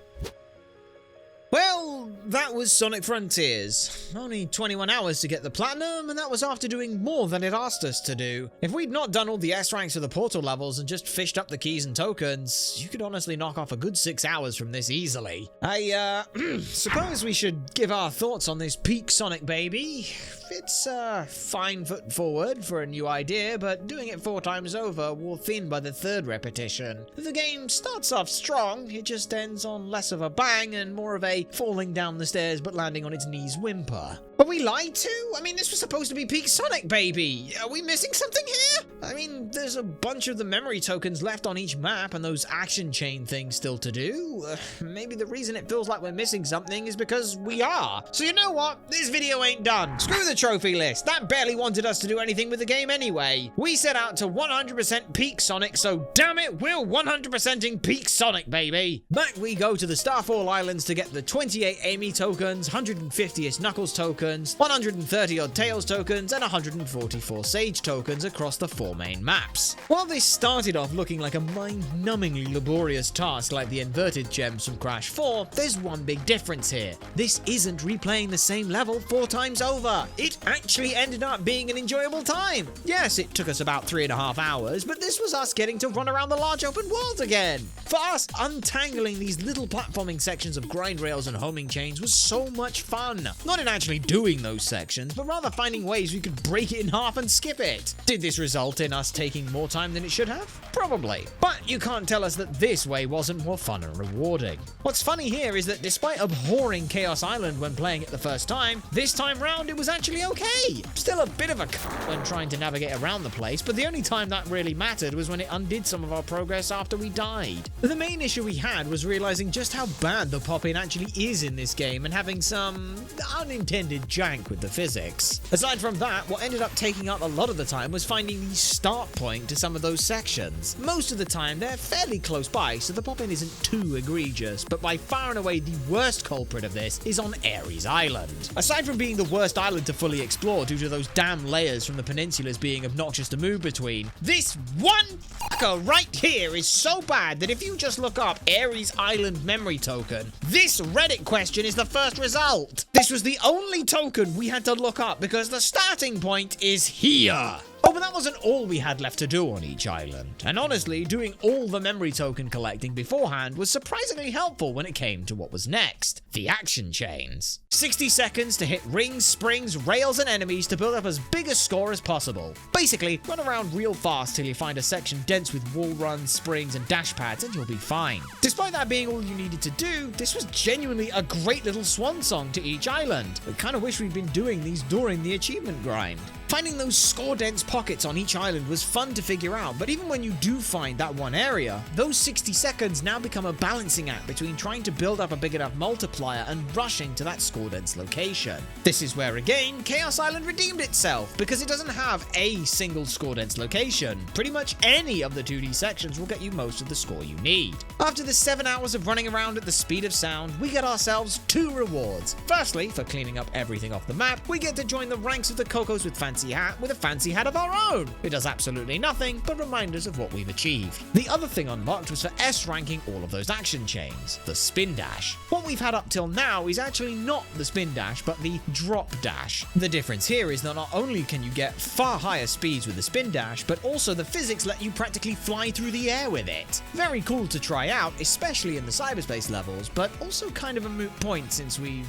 Well, that was Sonic Frontiers. Only 21 hours to get the platinum, and that was after doing more than it asked us to do. If we'd not done all the S ranks for the portal levels and just fished up the keys and tokens, you could honestly knock off a good 6 hours from this easily. I suppose we should give our thoughts on this peak Sonic baby. It's a fine foot forward for a new idea, but doing it 4 times over wore thin by the 3rd repetition. The game starts off strong, it just ends on less of a bang and more of a falling down down the stairs but landing on its knees whimper. But we lied to? I mean, this was supposed to be Peak Sonic, baby. Are we missing something here? I mean, there's a bunch of the memory tokens left on each map and those action chain things still to do. Maybe the reason it feels like we're missing something is because we are. So you know what? This video ain't done. Screw the trophy list. That barely wanted us to do anything with the game anyway. We set out to 100% Peak Sonic, so damn it, we're 100%ing Peak Sonic, baby. Back we go to the Starfall Islands to get the 28 Amy tokens, 150-ish Knuckles tokens, 130 odd Tails tokens, and 144 Sage tokens across the 4 main maps. While this started off looking like a mind-numbingly laborious task like the inverted gems from Crash 4, there's one big difference here. This isn't replaying the same level 4 times over. It actually ended up being an enjoyable time. Yes, it took us about 3.5 hours, but this was us getting to run around the large open world again. For us, untangling these little platforming sections of grind rails and homing chains was so much fun. Not in actually doing those sections, but rather finding ways we could break it in half and skip it. Did this result in us taking more time than it should have? Probably. But you can't tell us that this way wasn't more fun and rewarding. What's funny here is that despite abhorring Chaos Island when playing it the first time, this time round it was actually okay. Still a bit of a when trying to navigate around the place, but the only time that really mattered was when it undid some of our progress after we died. The main issue we had was realizing just how bad the pop-in actually is in this game and having some unintended jank with the physics. Aside from that, what ended up taking up a lot of the time was finding the start point to some of those sections. Most of the time they're fairly close by, so the pop-in isn't too egregious, but by far and away the worst culprit of this is on Ares Island. Aside from being the worst island to fully explore due to those damn layers from the peninsulas being obnoxious to move between, this one fucker right here is so bad that if you just look up Ares Island memory token, this Reddit question is the first result. This was the only token we had to look up because the starting point is here. Oh, but that wasn't all we had left to do on each island. And honestly, doing all the memory token collecting beforehand was surprisingly helpful when it came to what was next, the action chains. 60 seconds to hit rings, springs, rails, and enemies to build up as big a score as possible. Basically, run around real fast till you find a section dense with wall runs, springs, and dash pads, and you'll be fine. Despite that being all you needed to do, this was genuinely a great little swan song to each island. I kinda wish we'd been doing these during the achievement grind. Finding those score-dense pockets on each island was fun to figure out, but even when you do find that one area, those 60 seconds now become a balancing act between trying to build up a big enough multiplier and rushing to that score-dense location. This is where, again, Chaos Island redeemed itself, because it doesn't have a single score-dense location. Pretty much any of the 2D sections will get you most of the score you need. After the 7 hours of running around at the speed of sound, we get ourselves 2 rewards. Firstly, for cleaning up everything off the map, we get to join the ranks of the Cocos with Fancy Hat with a fancy hat of our own. It does absolutely nothing but remind us of what we've achieved. The other thing unlocked was for S ranking all of those action chains, the spin dash. What we've had up till now is actually not the spin dash, but the drop dash. The difference here is that not only can you get far higher speeds with the spin dash, but also the physics let you practically fly through the air with it. Very cool to try out, especially in the cyberspace levels, but also kind of a moot point since we've,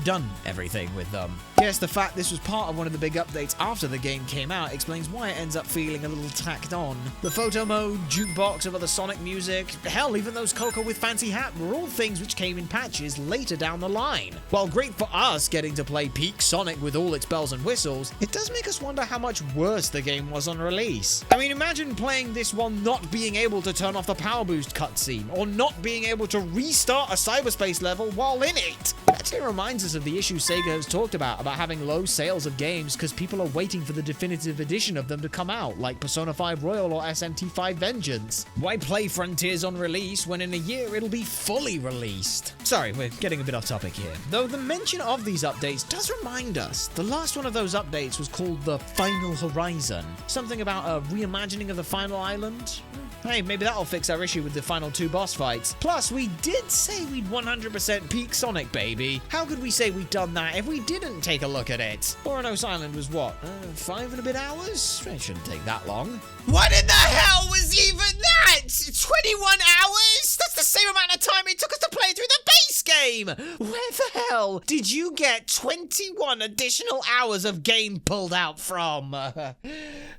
done everything with them. Yes, the fact this was part of one of the big updates after the game came out explains why it ends up feeling a little tacked on. The photo mode, jukebox of other Sonic music, hell, even those Coco with Fancy Hat were all things which came in patches later down the line. While great for us getting to play Peak Sonic with all its bells and whistles, it does make us wonder how much worse the game was on release. I mean, imagine playing this while not being able to turn off the power boost cutscene, or not being able to restart a cyberspace level while in it. It actually reminds us of the issue Sega has talked about having low sales of games because people are waiting for the definitive edition of them to come out, like Persona 5 Royal or SMT5 Vengeance. Why play Frontiers on release when in a year it'll be fully released? Sorry, we're getting a bit off topic here. Though the mention of these updates does remind us, the last one of those updates was called the Final Horizon. Something about a reimagining of the final island? Hey, maybe that'll fix our issue with the final 2 boss fights. Plus, we did say we'd 100% Peak Sonic, baby. How could we say we'd done that if we didn't take a look at it? Ouranos Island was what, 5 and a bit hours? It shouldn't take that long. What in the hell was even that? What? 21 hours? That's the same amount of time it took us to play through the base game! Where the hell did you get 21 additional hours of game pulled out from?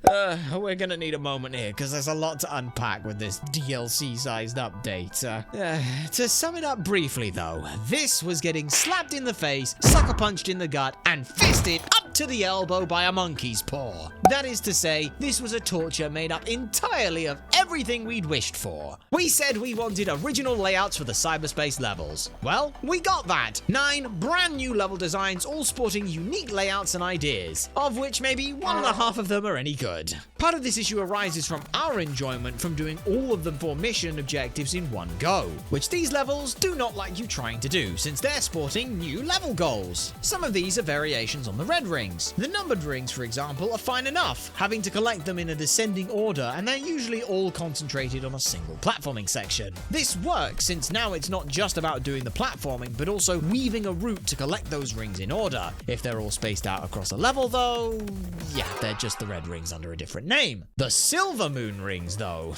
We're gonna need a moment here, because there's a lot to unpack with this DLC-sized update. To sum it up briefly, though, this was getting slapped in the face, sucker-punched in the gut, and fisted up to the elbow by a monkey's paw. That is to say, this was a torture made up entirely of everything we'd wished for. We said we wanted original layouts for the cyberspace levels. Well, we got that. 9 brand new level designs, all sporting unique layouts and ideas, of which maybe 1.5 of them are any good. Part of this issue arises from our enjoyment from doing all of the 4 mission objectives in one go, which these levels do not like you trying to do, since they're sporting new level goals. Some of these are variations on the red rings. The numbered rings, for example, are fine enough, having to collect them in a descending order, and they're usually all concentrated on a single platforming section. This works since now it's not just about doing the platforming, but also weaving a route to collect those rings in order. If they're all spaced out across a level, though, yeah, they're just the red rings under a different name. The Silver Moon rings, though,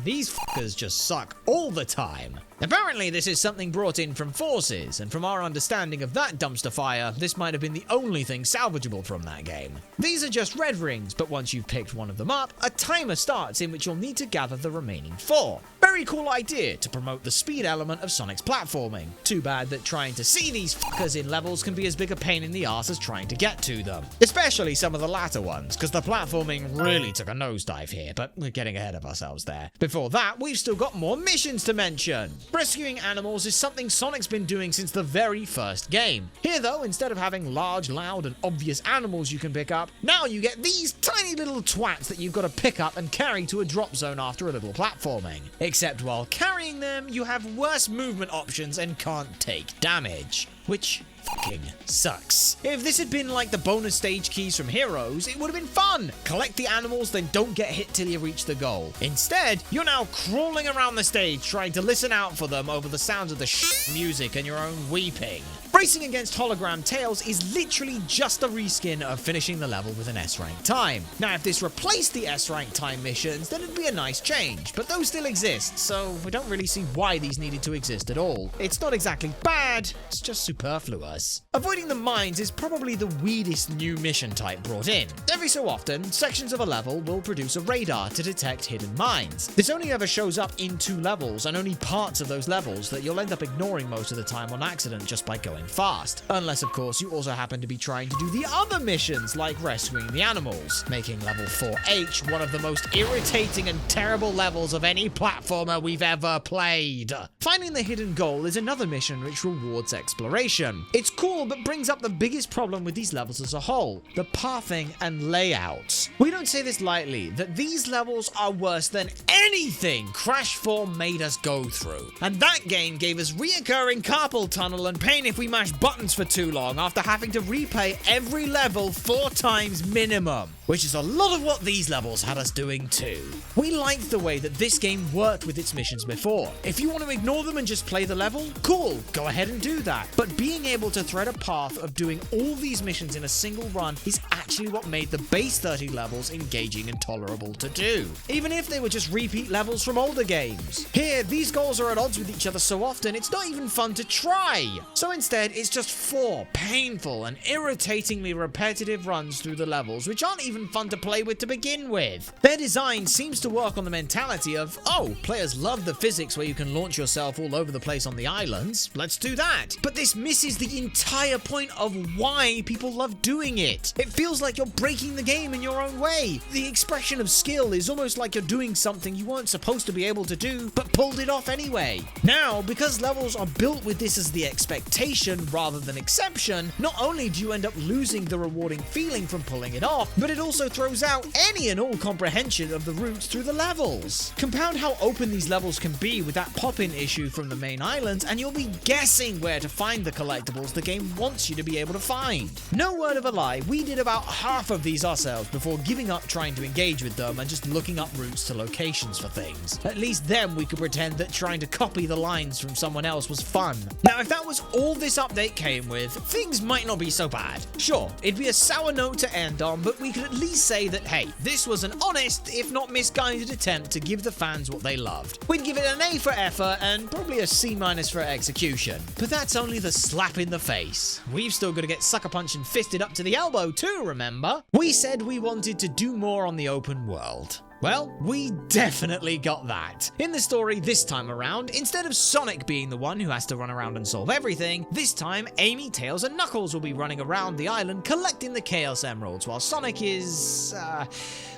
these fuckers just suck all the time. Apparently, this is something brought in from Forces, and from our understanding of that dumpster fire, this might have been the only thing salvageable from that game. These are just red rings, but once you've picked one of them up, a timer starts in which you'll need to gather the remaining 4. Very cool idea to promote the speed element of Sonic's platforming. Too bad that trying to see these fuckers in levels can be as big a pain in the ass as trying to get to them. Especially some of the latter ones, because the platforming really took a nosedive here, but we're getting ahead of ourselves there. Before that, we've still got more missions to mention. Rescuing animals is something Sonic's been doing since the very first game. Here though, instead of having large, loud and obvious animals you can pick up, now you get these tiny little twats that you've got to pick up and carry to a drop zone after a little platforming. Except while carrying them, you have worse movement options and can't take damage, which fucking sucks. If this had been like the bonus stage keys from Heroes, it would have been fun. Collect the animals, then don't get hit till you reach the goal. Instead, you're now crawling around the stage trying to listen out for them over the sounds of the music and your own weeping. Racing against hologram tails is literally just a reskin of finishing the level with an S-rank time. Now, if this replaced the S-rank time missions, then it'd be a nice change, but those still exist, so we don't really see why these needed to exist at all. It's not exactly bad, it's just superfluous. Avoiding the mines is probably the weirdest new mission type brought in. Every so often, sections of a level will produce a radar to detect hidden mines. This only ever shows up in 2 levels, and only parts of those levels that you'll end up ignoring most of the time on accident just by going fast. Unless, of course, you also happen to be trying to do the other missions, like rescuing the animals, making level 4H one of the most irritating and terrible levels of any platformer we've ever played. Finding the hidden goal is another mission which rewards exploration. It's cool, but brings up the biggest problem with these levels as a whole, the pathing and layouts. We don't say this lightly, that these levels are worse than anything Crash 4 made us go through. And that game gave us reoccurring carpal tunnel and pain if we mashed buttons for too long after having to replay every level 4 times minimum, which is a lot of what these levels had us doing too. We liked the way that this game worked with its missions before. If you want to ignore them and just play the level, cool, go ahead and do that. But being able to thread a path of doing all these missions in a single run is actually what made the base 30 levels engaging and tolerable to do, even if they were just repeat levels from older games. Here, these goals are at odds with each other so often it's not even fun to try. So instead, it's just 4 painful and irritatingly repetitive runs through the levels, which aren't even fun to play with to begin with. Their design seems to work on the mentality of, oh, players love the physics where you can launch yourself all over the place on the islands, let's do that. But this misses the entire point of why people love doing it. It feels like you're breaking the game in your own way. The expression of skill is almost like you're doing something you weren't supposed to be able to do, but pulled it off anyway. Now, because levels are built with this as the expectation rather than exception, not only do you end up losing the rewarding feeling from pulling it off, but it also throws out any and all comprehension of the routes through the levels. Compound how open these levels can be with that pop-in issue from the main islands, and you'll be guessing where to find the collectibles the game wants you to be able to find. No word of a lie, we did about half of these ourselves before giving up trying to engage with them and just looking up routes to locations for things. At least then we could pretend that trying to copy the lines from someone else was fun. Now, if that was all this update came with, things might not be so bad. Sure, it'd be a sour note to end on, but we could at least say that, hey, this was an honest, if not misguided attempt to give the fans what they loved. We'd give it an A for effort and probably a C- for execution. But that's only the slap in the face. We've still got to get sucker punched and fisted up to the elbow too, remember? We said we wanted to do more on the open world. Well, we definitely got that. In the story this time around, instead of Sonic being the one who has to run around and solve everything, this time Amy, Tails, and Knuckles will be running around the island collecting the Chaos Emeralds, while Sonic is,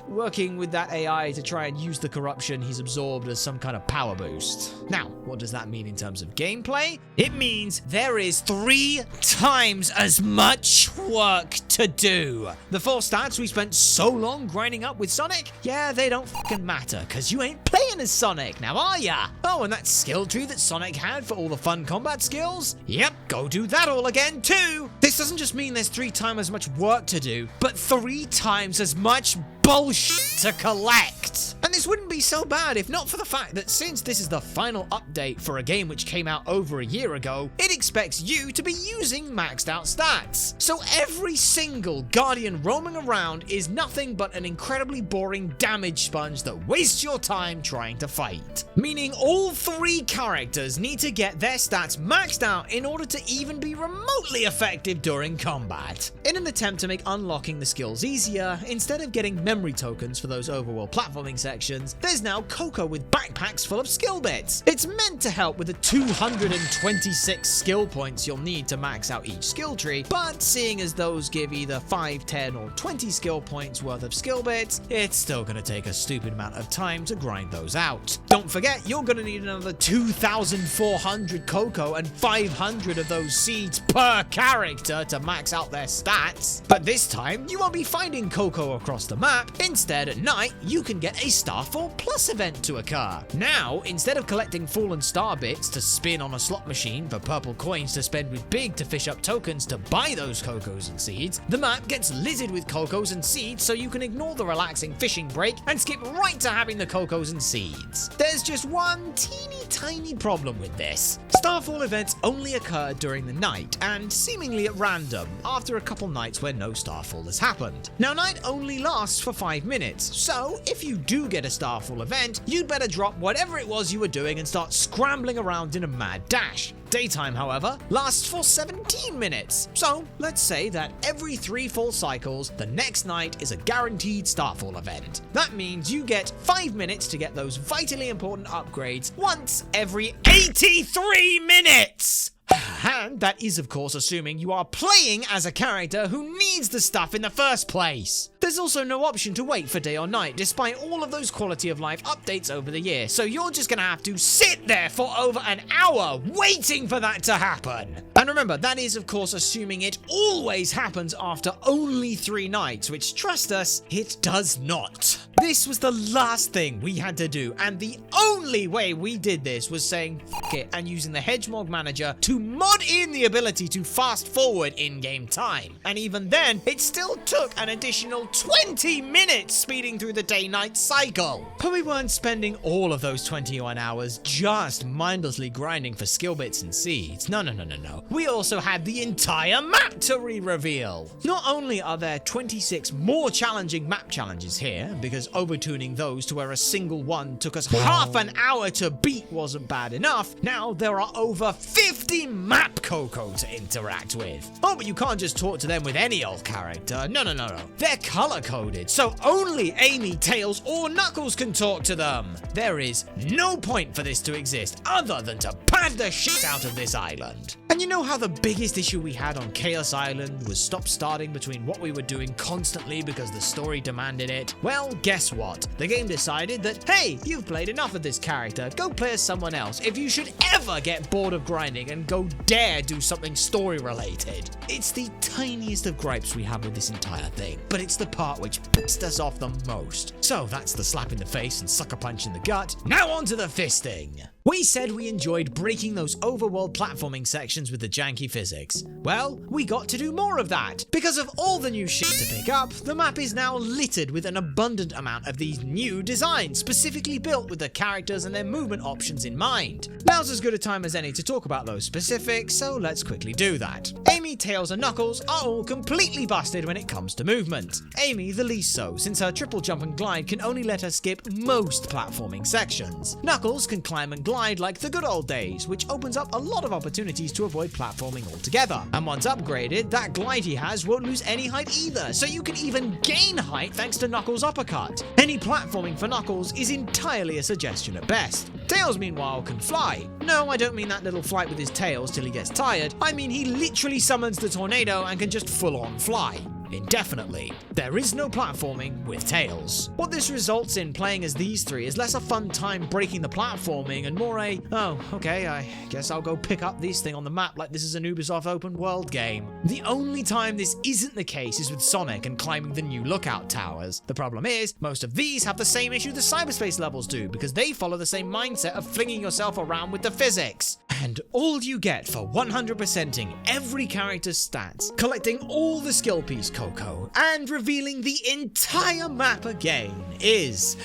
working with that AI to try and use the corruption he's absorbed as some kind of power boost. Now, what does that mean in terms of gameplay? It means there is 3 times as much work to do. The 4 stats we spent so long grinding up with Sonic, yeah, they don't fucking matter, cause you ain't playing as Sonic, now are ya? Oh, and that skill tree that Sonic had for all the fun combat skills? Yep, go do that all again too! This doesn't just mean there's 3 times as much work to do, but 3 times as much bullshit to collect. And this wouldn't be so bad if not for the fact that since this is the final update for a game which came out over a year ago, it expects you to be using maxed out stats. So every single Guardian roaming around is nothing but an incredibly boring damage sponge that wastes your time trying to fight. Meaning all 3 characters need to get their stats maxed out in order to even be remotely effective during combat. In an attempt to make unlocking the skills easier, instead of getting memory tokens for those overworld platforming sections, there's now Coco with backpacks full of skill bits. It's meant to help with the 226 skill points you'll need to max out each skill tree, but seeing as those give either 5, 10, or 20 skill points worth of skill bits, it's still gonna take a stupid amount of time to grind those out. Don't forget, you're gonna need another 2,400 Coco and 500 of those seeds per character to max out their stats. But this time, you won't be finding Coco across the map. Instead, at night, you can get a Starfall Plus event to occur. Now, instead of collecting fallen star bits to spin on a slot machine for purple coins to spend with Big to fish up tokens to buy those Cocos and seeds, the map gets littered with Cocos and seeds so you can ignore the relaxing fishing break and skip right to having the Cocos and seeds. There's just one teeny tiny problem with this. Starfall events only occur during the night and seemingly at random after a couple nights where no Starfall has happened. Now, night only lasts for 5 minutes, so if you do get a Starfall event, you'd better drop whatever it was you were doing and start scrambling around in a mad dash. Daytime, however, lasts for 17 minutes, so let's say that every 3 full cycles, the next night is a guaranteed Starfall event. That means you get 5 minutes to get those vitally important upgrades once every 83 minutes! And that is, of course, assuming you are playing as a character who needs the stuff in the first place. There's also no option to wait for day or night, despite all of those quality of life updates over the year, so you're just gonna have to sit there for over an hour waiting for that to happen. And remember, that is, of course, assuming it always happens after only 3 nights, which, trust us, it does not. This was the last thing we had to do, and the only way we did this was saying f it and using the Hedgehog Manager to mod in the ability to fast forward in-game time. And even then, it still took an additional 20 minutes speeding through the day-night cycle. But we weren't spending all of those 21 hours just mindlessly grinding for skill bits and seeds. No. We also had the entire map to re-reveal. Not only are there 26 more challenging map challenges here, because overtuning those to where a single one took us half an hour to beat wasn't bad enough, now there are over 50 map Coco to interact with. Oh, but you can't just talk to them with any old character. No. They're color-coded, so only Amy, Tails, or Knuckles can talk to them. There is no point for this to exist other than to pad the shit out of this island. And you know how the biggest issue we had on Chaos Island was stop-starting between what we were doing constantly because the story demanded it? Well, guess what? The game decided that, hey, you've played enough of this character, go play as someone else if you should ever get bored of grinding and go dare do something story-related. It's the tiniest of gripes we have with this entire thing, but it's the part which pissed us off the most. So that's the slap in the face and sucker punch in the gut. Now on to the fisting. We said we enjoyed breaking those overworld platforming sections with the janky physics. Well, we got to do more of that. Because of all the new shit to pick up, the map is now littered with an abundant amount of these new designs, specifically built with the characters and their movement options in mind. Now's as good a time as any to talk about those specifics, so let's quickly do that. Amy, Tails and Knuckles are all completely busted when it comes to movement. Amy the least so, since her triple jump and glide can only let her skip most platforming sections. Knuckles can climb and glide like the good old days, which opens up a lot of opportunities to avoid platforming altogether. And once upgraded, that glide he has won't lose any height either, so you can even gain height thanks to Knuckles' uppercut. Any platforming for Knuckles is entirely a suggestion at best. Tails meanwhile can fly. No, I don't mean that little flight with his tails till he gets tired. I mean he literally summons the tornado and can just full on fly. Indefinitely. There is no platforming with Tails. What this results in playing as these three is less a fun time breaking the platforming and more a, oh, okay, I guess I'll go pick up this thing on the map like this is an Ubisoft open world game. The only time this isn't the case is with Sonic and climbing the new lookout towers. The problem is, most of these have the same issue the cyberspace levels do because they follow the same mindset of flinging yourself around with the physics. And all you get for 100%ing every character's stats, collecting all the skill piece Coco, and revealing the entire map again is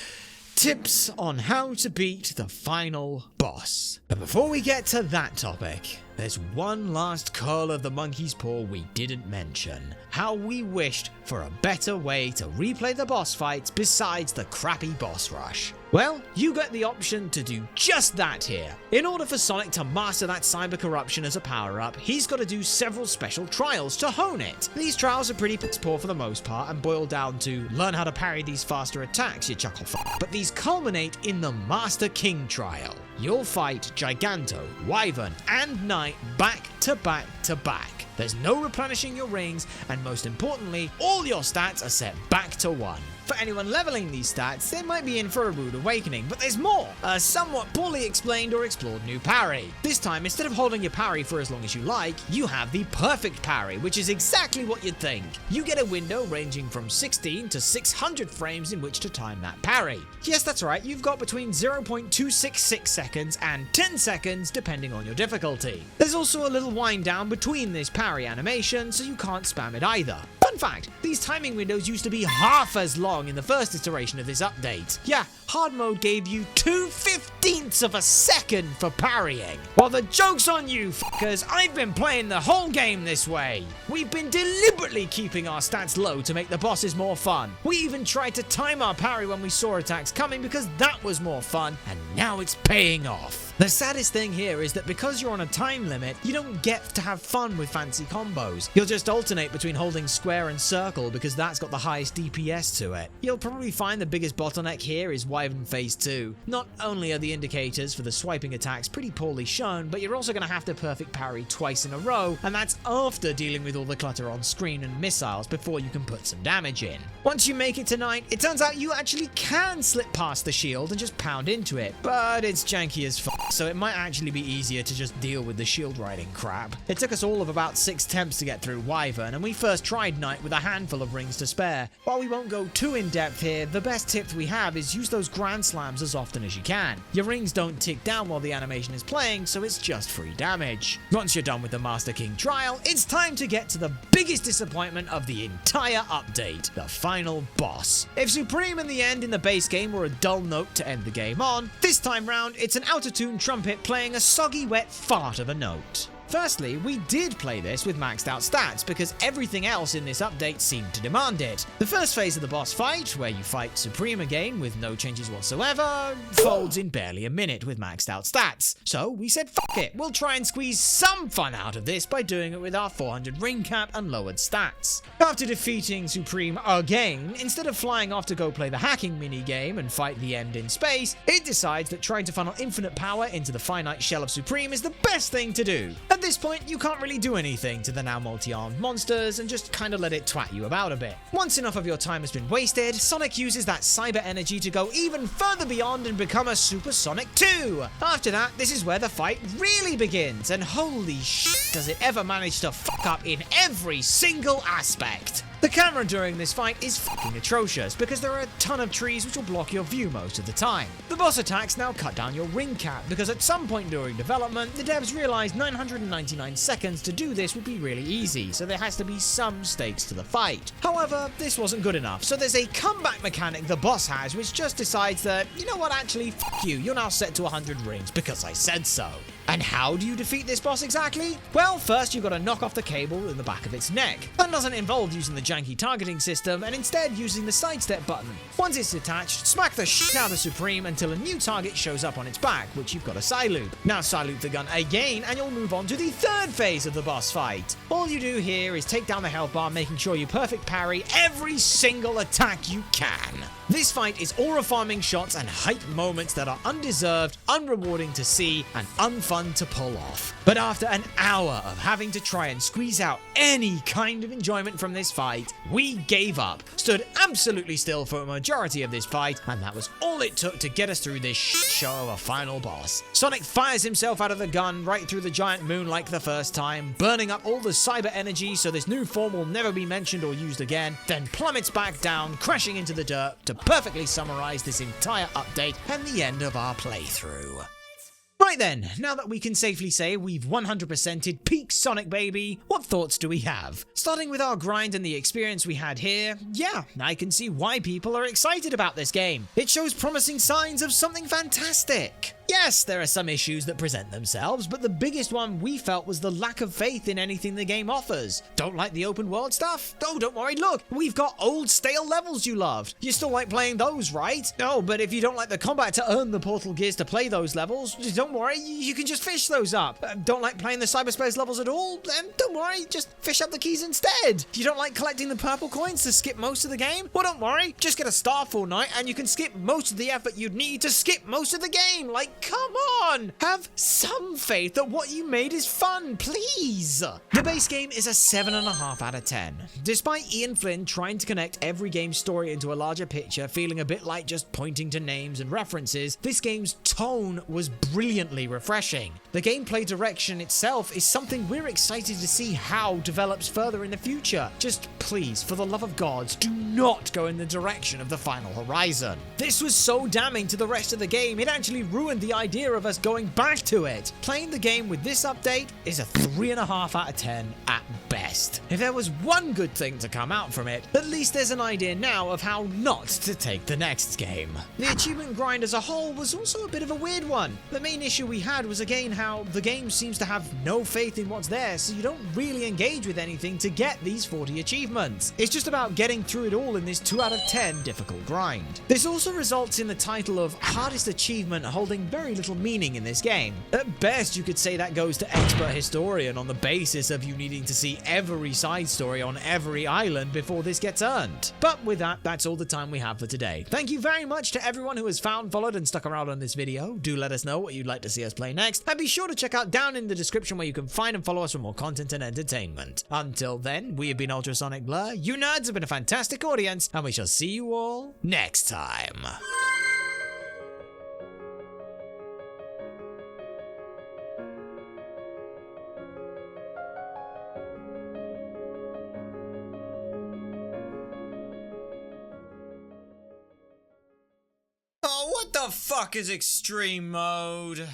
tips on how to beat the final boss. But before we get to that topic, there's one last curl of the monkey's paw we didn't mention. How we wished for a better way to replay the boss fights besides the crappy boss rush. Well, you get the option to do just that here. In order for Sonic to master that cyber corruption as a power-up, he's got to do several special trials to hone it. These trials are pretty piss poor for the most part and boil down to learn how to parry these faster attacks, you chuckle fuck. But these culminate in the Master King trial. You'll fight Giganto, Wyvern, and Knight back to back to back. There's no replenishing your rings, and most importantly, all your stats are set back to 1. For anyone leveling these stats, they might be in for a rude awakening, but there's more! A somewhat poorly explained or explored new parry. This time, instead of holding your parry for as long as you like, you have the perfect parry, which is exactly what you'd think. You get a window ranging from 16 to 600 frames in which to time that parry. Yes, that's right, you've got between 0.266 seconds and 10 seconds depending on your difficulty. There's also a little wind down between this parry animation, so you can't spam it either. Fun fact, these timing windows used to be half as long in the first iteration of this update. Yeah, hard mode gave you 2/15ths of a second for parrying. Well, the joke's on you, fuckers. I've been playing the whole game this way. We've been deliberately keeping our stats low to make the bosses more fun. We even tried to time our parry when we saw attacks coming because that was more fun, and now it's paying off. The saddest thing here is that because you're on a time limit, you don't get to have fun with fancy combos. You'll just alternate between holding square and circle because that's got the highest DPS to it. You'll probably find the biggest bottleneck here is Wyvern Phase 2. Not only are the indicators for the swiping attacks pretty poorly shown, but you're also going to have to perfect parry twice in a row, and that's after dealing with all the clutter on screen and missiles before you can put some damage in. Once you make it to Knight, it turns out you actually can slip past the shield and just pound into it, but it's janky as fuck. So it might actually be easier to just deal with the shield riding crap. It took us all of about 6 attempts to get through Wyvern, and we first tried Knight with a handful of rings to spare. While we won't go too in depth here, the best tip we have is use those Grand Slams as often as you can. Your rings don't tick down while the animation is playing, so it's just free damage. Once you're done with the Master King trial, it's time to get to the biggest disappointment of the entire update, the final boss. If Supreme in the end in the base game were a dull note to end the game on, this time round it's an out-of-tune trumpet playing a soggy wet fart of a note. Firstly, we did play this with maxed out stats because everything else in this update seemed to demand it. The first phase of the boss fight, where you fight Supreme again with no changes whatsoever, folds in barely a minute with maxed out stats. So we said fuck it, we'll try and squeeze some fun out of this by doing it with our 400 ring cap and lowered stats. After defeating Supreme again, instead of flying off to go play the hacking minigame and fight the end in space, it decides that trying to funnel infinite power into the finite shell of Supreme is the best thing to do. At this point, you can't really do anything to the now multi-armed monsters and just kinda let it twat you about a bit. Once enough of your time has been wasted, Sonic uses that cyber energy to go even further beyond and become a Super Sonic 2! After that, this is where the fight really begins, and holy shit does it ever manage to fuck up in every single aspect! The camera during this fight is fucking atrocious because there are a ton of trees which will block your view most of the time. The boss attacks now cut down your ring cap because at some point during development, the devs realized 999 seconds to do this would be really easy, so there has to be some stakes to the fight. However, this wasn't good enough, so there's a comeback mechanic the boss has which just decides that, you know what, actually, fuck you, you're now set to 100 rings because I said so. And how do you defeat this boss exactly? Well, first you've got to knock off the cable in the back of its neck. That doesn't involve using the janky targeting system and instead using the sidestep button. Once it's detached, smack the shit out of Supreme until a new target shows up on its back, which you've got to Psyloop. Now Psyloop the gun again and you'll move on to the third phase of the boss fight. All you do here is take down the health bar, making sure you perfect parry every single attack you can. This fight is aura farming shots and hype moments that are undeserved, unrewarding to see, and unfun to pull off. But after an hour of having to try and squeeze out any kind of enjoyment from this fight, we gave up, stood absolutely still for a majority of this fight, and that was all it took to get us through this shit show of a final boss. Sonic fires himself out of the gun right through the giant moon like the first time, burning up all the cyber energy so this new form will never be mentioned or used again, then plummets back down, crashing into the dirt to perfectly summarize this entire update and the end of our playthrough. Right then, now that we can safely say we've 100%ed peak Sonic baby, what thoughts do we have? Starting with our grind and the experience we had here, yeah, I can see why people are excited about this game. It shows promising signs of something fantastic. Yes, there are some issues that present themselves, but the biggest one we felt was the lack of faith in anything the game offers. Don't like the open world stuff? Oh, don't worry, look, we've got old stale levels you loved. You still like playing those, right? No, but if you don't like the combat to earn the portal gears to play those levels, don't worry, you can just fish those up. Don't like playing the cyberspace levels at all? Then don't worry, just fish up the keys instead. You don't like collecting the purple coins to skip most of the game? Well, don't worry, just get a Star Fortnite and you can skip most of the effort you'd need to skip most of the game. Like, come on! Have some faith that what you made is fun, please! The base game is a 7.5 out of 10. Despite Ian Flynn trying to connect every game's story into a larger picture, feeling a bit like just pointing to names and references, this game's tone was brilliantly refreshing. The gameplay direction itself is something we're excited to see how develops further in the future. Just please, for the love of gods, do not go in the direction of the Final Horizon. This was so damning to the rest of the game, it actually ruined the idea of us going back to it. Playing the game with this update is a 3.5 out of 10 at best. If there was one good thing to come out from it, at least there's an idea now of how not to take the next game. The achievement grind as a whole was also a bit of a weird one. The main issue we had was again how the game seems to have no faith in what's there, so you don't really engage with anything to get these 40 achievements. It's just about getting through it all in this 2 out of 10 difficult grind. This also results in the title of hardest achievement holding very little meaning in this game. At best, you could say that goes to Expert Historian on the basis of you needing to see every side story on every island before this gets earned. But with that, that's all the time we have for today. Thank you very much to everyone who has found, followed, and stuck around on this video. Do let us know what you'd like to see us play next, and be sure to check out down in the description where you can find and follow us for more content and entertainment. Until then, we have been Ultrasonic Blur, you nerds have been a fantastic audience, and we shall see you all next time. Oh, what the fuck is extreme mode?